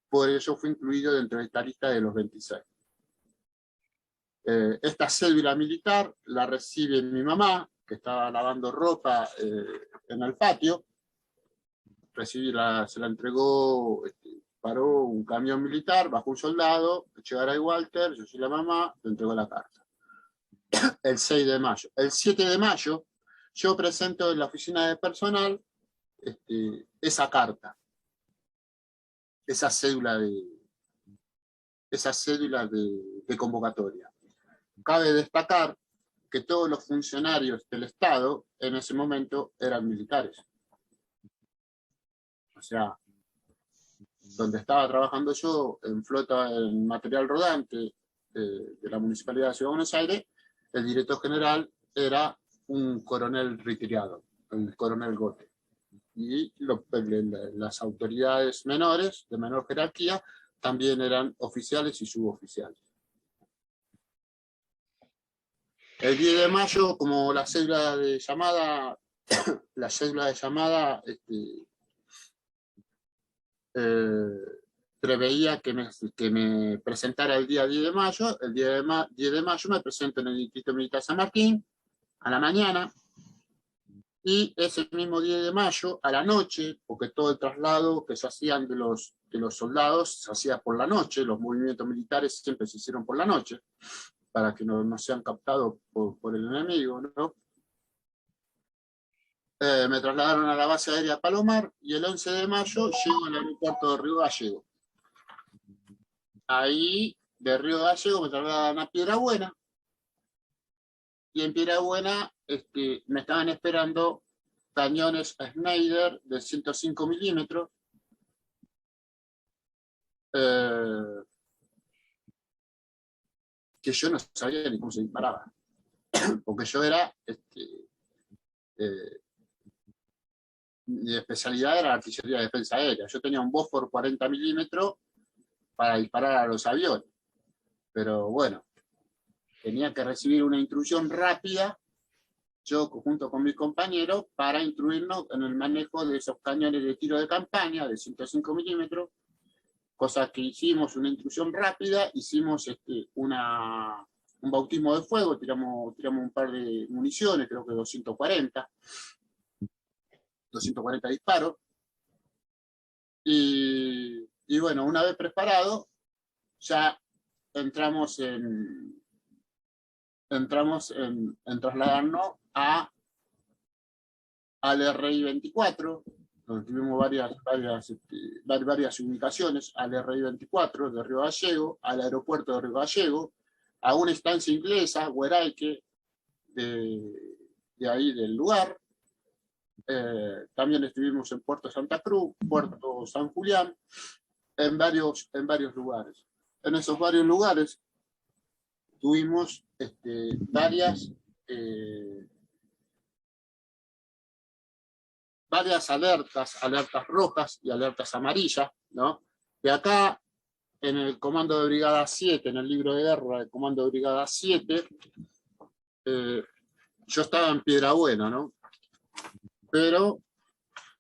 por eso fui incluido dentro de esta lista de los 26. Esta cédula militar la recibe mi mamá, que estaba lavando ropa en el patio. Se la entregó, paró un camión militar, bajó un soldado, Echegaray Walter, yo soy la mamá, le entregó la carta. El 6 de mayo. El 7 de mayo yo presento en la oficina de personal esa carta, esa cédula de convocatoria. Cabe destacar que todos los funcionarios del Estado en ese momento eran militares. O sea, donde estaba trabajando yo en flota, en material rodante de la Municipalidad de Ciudad de Buenos Aires, el director general era un coronel retirado, el coronel Gote. Y las autoridades menores, de menor jerarquía, también eran oficiales y suboficiales. El 10 de mayo, como la cédula de llamada, preveía que me presentara el día 10 de mayo, el 10 de mayo me presento en el Distrito Militar San Martín, a la mañana, y ese mismo 10 de mayo, a la noche, porque todo el traslado que se hacían de los soldados se hacía por la noche, los movimientos militares siempre se hicieron por la noche, para que no sean captados por el enemigo, ¿no? Me trasladaron a la base aérea Palomar y el 11 de mayo llego al aeropuerto de Río Gallegos. Ahí, de Río Gallegos, me trasladan a Piedrabuena, y en Piedrabuena me estaban esperando cañones Schneider de 105 milímetros, que yo no sabía ni cómo se disparaba, porque yo era, mi especialidad era artillería de defensa aérea. Yo tenía un Bofors 40 milímetros para disparar a los aviones, pero bueno, tenía que recibir una instrucción rápida, yo junto con mis compañeros, para instruirnos en el manejo de esos cañones de tiro de campaña de 105 milímetros, cosa que hicimos una instrucción rápida, hicimos un bautismo de fuego, tiramos un par de municiones, creo que 240 disparos, y bueno, una vez preparado, ya entramos en trasladarnos al RI-24, donde tuvimos varias ubicaciones, al RI-24 de Río Gallego, al aeropuerto de Río Gallego, a una estancia inglesa, Hueraique, de ahí del lugar. También estuvimos en Puerto Santa Cruz, Puerto San Julián, en varios lugares. En esos varios lugares tuvimos varias alertas rojas y alertas amarillas, ¿no? Que acá, en el Comando de Brigada 7, en el libro de guerra del Comando de Brigada 7, yo estaba en Piedrabuena, ¿no? Pero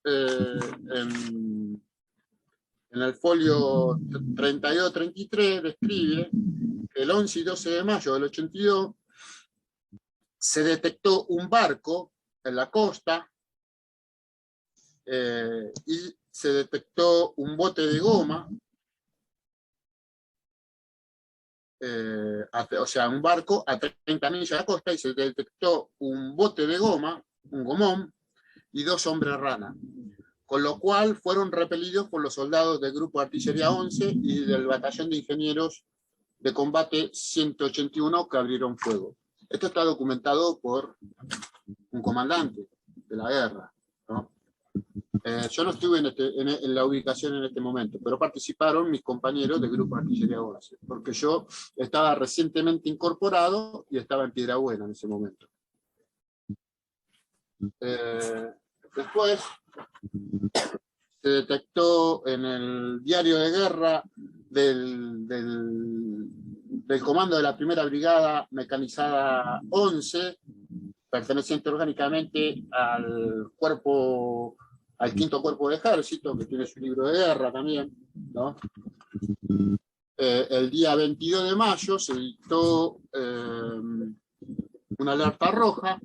en el folio 32-33 describe que el 11 y 12 de mayo del 82 se detectó un barco en la costa y se detectó un bote de goma, o sea, un barco a 30 millas de la costa, y se detectó un bote de goma, un gomón, y 2 hombres rana, con lo cual fueron repelidos por los soldados del Grupo de Artillería 11 y del Batallón de Ingenieros de Combate 181 que abrieron fuego. Esto está documentado por un comandante de la guerra, ¿no? Yo no estuve en la ubicación en este momento, pero participaron mis compañeros del Grupo de Artillería 11, porque yo estaba recientemente incorporado y estaba en Piedrabuena en ese momento. Después se detectó en el diario de guerra del comando de la primera brigada mecanizada 11, perteneciente orgánicamente al quinto cuerpo de ejército, que tiene su libro de guerra también, ¿no? El día 22 de mayo se dictó una alerta roja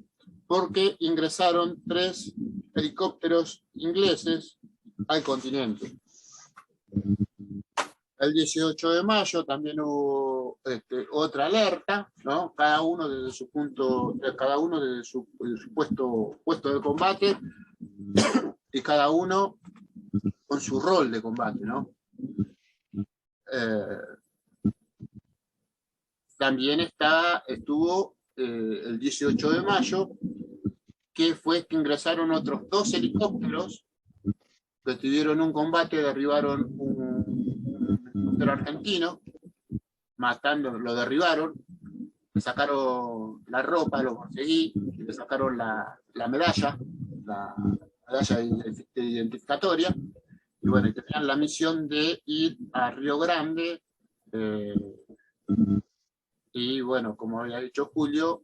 porque ingresaron 3 helicópteros ingleses al continente. El 18 de mayo también hubo otra alerta, ¿no? Cada uno desde su puesto de combate, y cada uno con su rol de combate, ¿no? También estuvo el 18 de mayo, que fue que ingresaron otros 2 helicópteros que tuvieron un combate, derribaron un helicóptero argentino, lo derribaron, le sacaron la ropa, lo conseguí, le sacaron la medalla identificatoria, y bueno, tenían la misión de ir a Río Grande, y bueno, como había dicho Julio,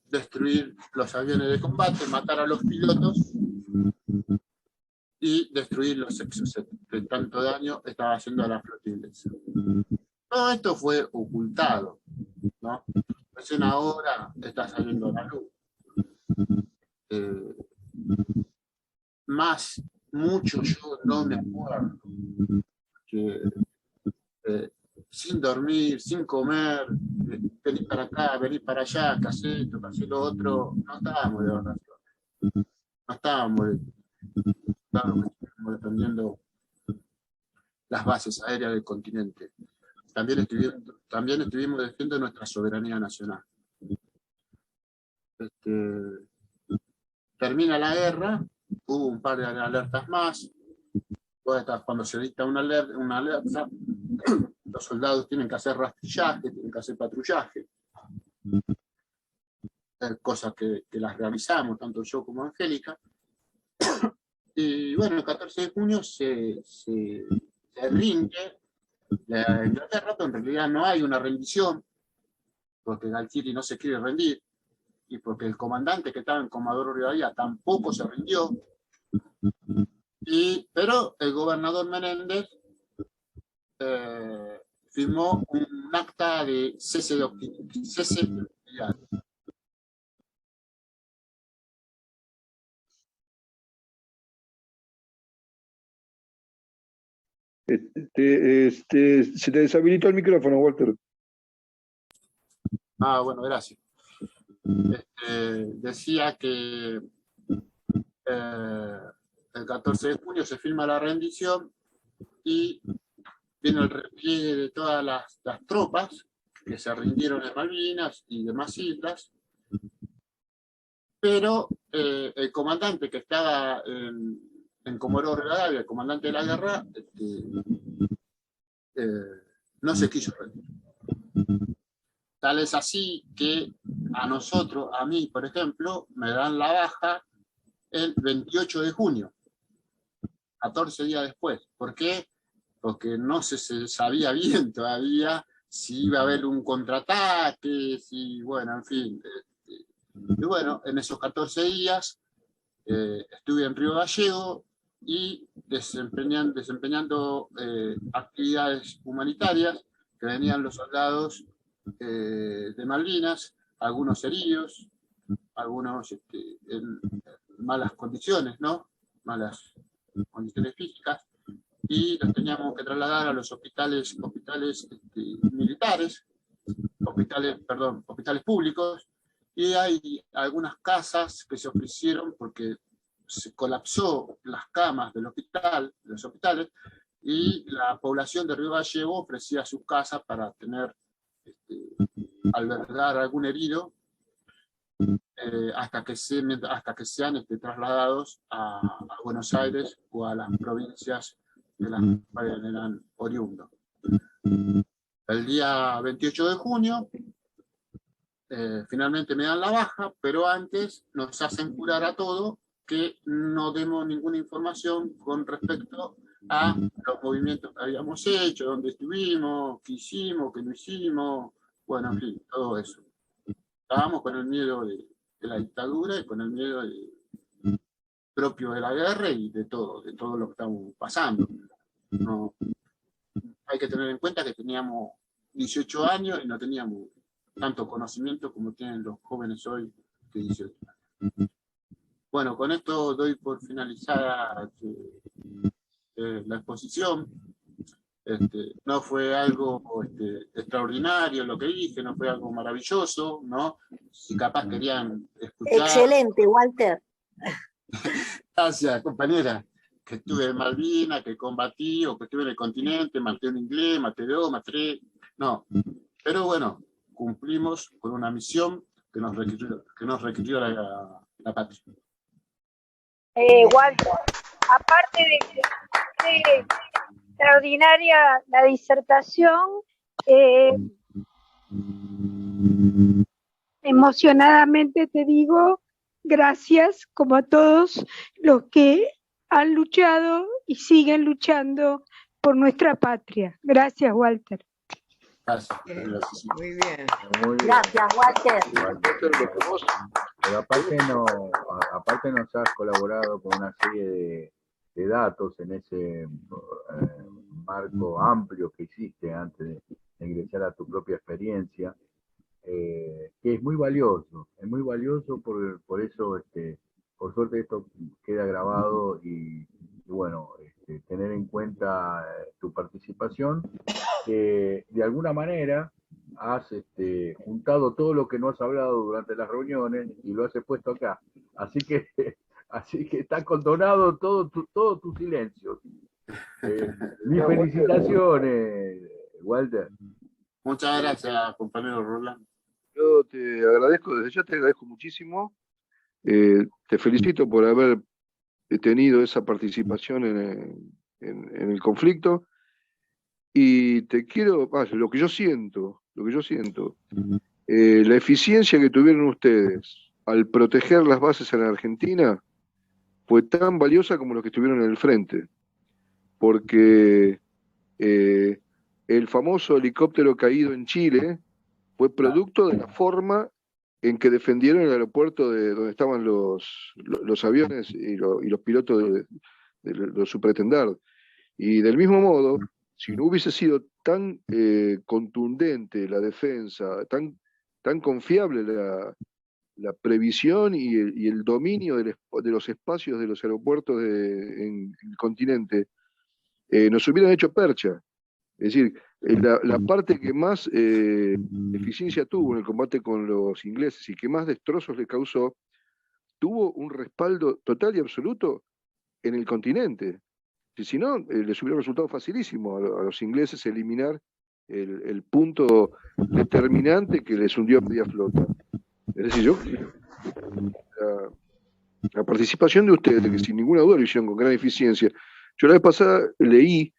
destruir los aviones de combate, matar a los pilotos y destruir los exosetos, que tanto daño estaba haciendo a la flota inglesa. Todo esto fue ocultado, ¿no? Recién ahora está saliendo a la luz. Mucho yo no me acuerdo, que sin dormir, sin comer, venir para acá, venir para allá, que hacer esto, que hacer lo otro, no estábamos de oración, no estábamos defendiendo las bases aéreas del continente. También estuvimos defendiendo nuestra soberanía nacional. termina la guerra, hubo un par de alertas más. Cuando se dicta una alerta, los soldados tienen que hacer rastrillaje, tienen que hacer patrullaje, cosas que las realizamos, tanto yo como Angélica. Y bueno, el 14 de junio se rinde la Inglaterra, pero en realidad no hay una rendición, porque Galtieri no se quiere rendir, y porque el comandante que estaba en Comodoro Rivadavia tampoco se rindió, pero el gobernador Menéndez firmó un acta de cese de hostilidad. Se te deshabilitó el micrófono, Walter. Ah, bueno, gracias. Decía que el 14 de junio se firma la rendición y viene el repliegue de todas las tropas que se rindieron en Malvinas y demás islas, pero el comandante que estaba en Comodoro Rivadavia, el comandante de la guerra, no se quiso rendir. Tal es así que a mí, por ejemplo, me dan la baja el 28 de junio, 14 días después. ¿Por qué? Porque no se sabía bien todavía si iba a haber un contraataque, bueno, en fin. Y bueno, en esos 14 días estuve en Río Gallego y desempeñando actividades humanitarias que venían los soldados de Malvinas, algunos heridos, algunos en malas condiciones, ¿no? Malas condiciones físicas, y los teníamos que trasladar a los hospitales militares, hospitales públicos, y hay algunas casas que se ofrecieron porque se colapsó las camas de los hospitales, y la población de Río Gallego ofrecía sus casas para albergar algún herido hasta que sean trasladados a Buenos Aires o a las provincias de las cuales eran oriundos. El día 28 de junio finalmente me dan la baja, pero antes nos hacen jurar a todos que no demos ninguna información con respecto a los movimientos que habíamos hecho, dónde estuvimos, qué hicimos, qué no hicimos, bueno, en fin, todo eso. Estábamos con el miedo de la dictadura y con el miedo propio de la guerra y de todo lo que estamos pasando. No, hay que tener en cuenta que teníamos 18 años y no teníamos tanto conocimiento como tienen los jóvenes hoy de 18 años. Bueno, con esto doy por finalizada la exposición. No fue algo extraordinario lo que dije, no fue algo maravilloso, ¿no? Si capaz querían escuchar. Excelente, Walter. Gracias, compañera. Que estuve en Malvinas, que combatí, o que estuve en el continente, maté un inglés, maté dos, maté tres. No. Pero bueno, cumplimos con una misión que nos requirió la patria. Walter, aparte de que extraordinaria la disertación, emocionadamente te digo gracias, como a todos los que han luchado y siguen luchando por nuestra patria. Gracias, Walter. Gracias. Muy bien. Gracias, Walter. Pero aparte nos has colaborado con una serie de datos en ese marco amplio que hiciste antes de ingresar a tu propia experiencia, que es muy valioso por eso, por suerte esto queda grabado y bueno, tener en cuenta tu participación, que de alguna manera has juntado todo lo que no has hablado durante las reuniones y lo has puesto acá. Así que está condonado todo tu silencio. Mis felicitaciones, Walter. Muchas gracias, compañero Roland. Yo te agradezco, desde ya te agradezco muchísimo. Te felicito por haber tenido esa participación en el conflicto. Y te quiero, lo que yo siento, la eficiencia que tuvieron ustedes al proteger las bases en Argentina fue tan valiosa como los que estuvieron en el frente, porque el famoso helicóptero caído en Chile fue producto de la forma en que defendieron el aeropuerto de donde estaban los aviones y los pilotos de los Supertendard. Y del mismo modo, si no hubiese sido tan contundente la defensa, tan confiable la previsión y el dominio de los espacios de los aeropuertos en el continente, nos hubieran hecho percha. Es decir, la parte que más eficiencia tuvo en el combate con los ingleses y que más destrozos le causó, tuvo un respaldo total y absoluto en el continente. Si no, les hubiera resultado facilísimo a los ingleses eliminar el punto determinante que les hundió a media flota. Es decir, la participación de ustedes, que sin ninguna duda lo hicieron con gran eficiencia. Yo la vez pasada leí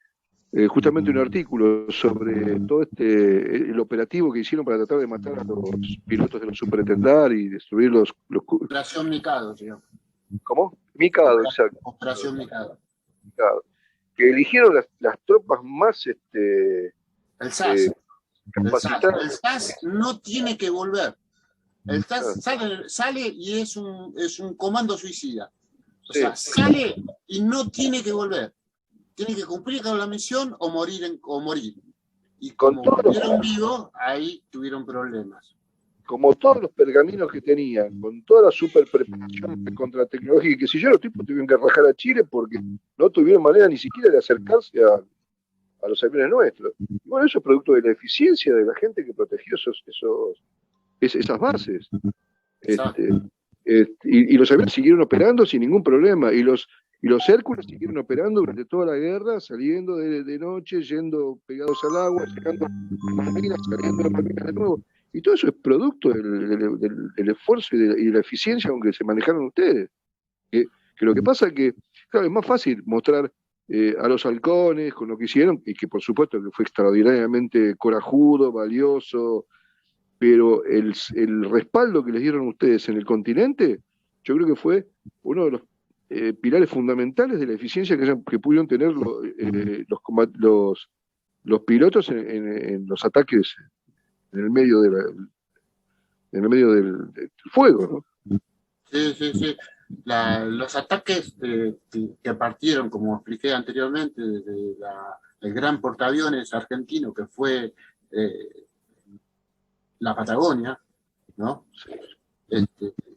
justamente un artículo sobre todo el operativo que hicieron para tratar de matar a los pilotos de los Supertendard y destruir los Operación Mikado, digamos. ¿Cómo? Mikado, exacto. Operación Mikado. Que eligieron las tropas más El SAS. capacitadas. El SAS no tiene que volver. El SAS sale y es un comando suicida. O sea, sale y no tiene que volver. Tiene que cumplir con la misión o morir. Y como volvieron vivos, ahí tuvieron problemas. Como todos los pergaminos que tenían, con toda la super preparación contratecnológica y que si yo, los tipos tuvieron que rajar a Chile porque no tuvieron manera ni siquiera de acercarse a los aviones nuestros. Y bueno, eso es producto de la eficiencia de la gente que protegió esas bases. Y los aviones siguieron operando sin ningún problema, y los Hércules siguieron operando durante toda la guerra, saliendo de noche, yendo pegados al agua, sacando Malvinas, saliendo de Malvinas de nuevo. Y todo eso es producto del esfuerzo y de la eficiencia con que se manejaron ustedes. Que lo que pasa es que, claro, es más fácil mostrar a los halcones con lo que hicieron, y que por supuesto que fue extraordinariamente corajudo, valioso, pero el respaldo que les dieron ustedes en el continente, yo creo que fue uno de los pilares fundamentales de la eficiencia que pudieron tener los pilotos en los ataques en el medio del fuego, ¿no? Sí. Los ataques que partieron, como expliqué anteriormente, desde el gran portaaviones argentino que fue la Patagonia, ¿no?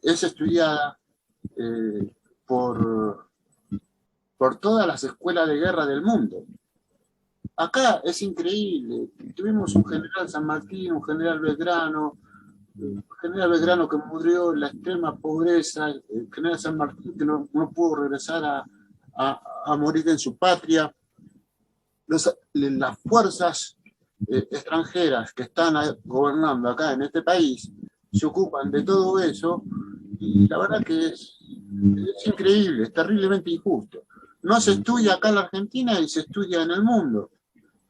Es estudiada por todas las escuelas de guerra del mundo. Acá es increíble. Tuvimos un general San Martín, un general Belgrano que murió en la extrema pobreza, el general San Martín que no pudo regresar a morir en su patria. Las fuerzas extranjeras que están gobernando acá en este país se ocupan de todo eso, y la verdad que es increíble, es terriblemente injusto. No se estudia acá en la Argentina y se estudia en el mundo.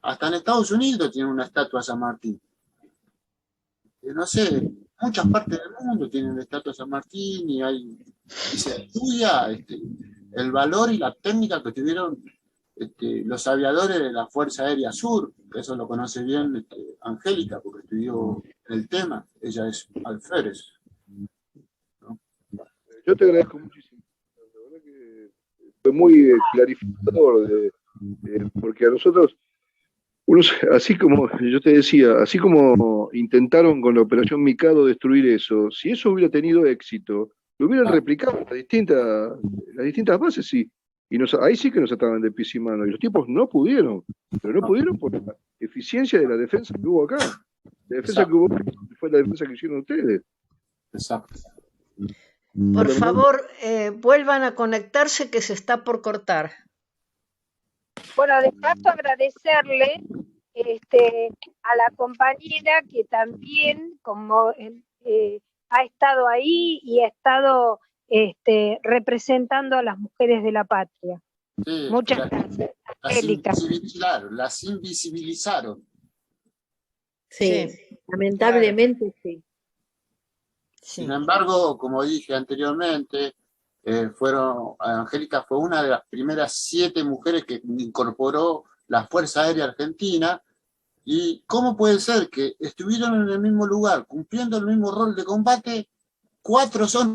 Hasta en Estados Unidos tienen una estatua a San Martín. No sé, muchas partes del mundo tienen una estatua a San Martín y se estudia el valor y la técnica que tuvieron los aviadores de la Fuerza Aérea Sur, que eso lo conoce bien Angélica, porque estudió el tema, ella es alférez. ¿No? Yo te agradezco muchísimo. La verdad que fue muy clarificador, porque a nosotros, así como yo te decía, así como intentaron con la Operación Mikado destruir eso, si eso hubiera tenido éxito, lo hubieran replicado en las distintas bases, sí. Y ahí sí que nos ataban de pies y manos. Y los tipos no pudieron, pero no pudieron por la eficiencia de la defensa que hubo acá. La defensa que hubo fue la defensa que hicieron ustedes. Exacto. Por favor, vuelvan a conectarse, que se está por cortar. Bueno, de paso agradecerle a la compañera que también como ha estado ahí y ha estado representando a las mujeres de la patria. Sí, Muchas gracias, Angélica. las invisibilizaron. Sí, Sí, lamentablemente sí. Sin embargo, como dije anteriormente, Angélica fue una de las primeras 7 mujeres que incorporó la Fuerza Aérea Argentina. ¿Y cómo puede ser que estuvieron en el mismo lugar, cumpliendo el mismo rol de combate, 4 son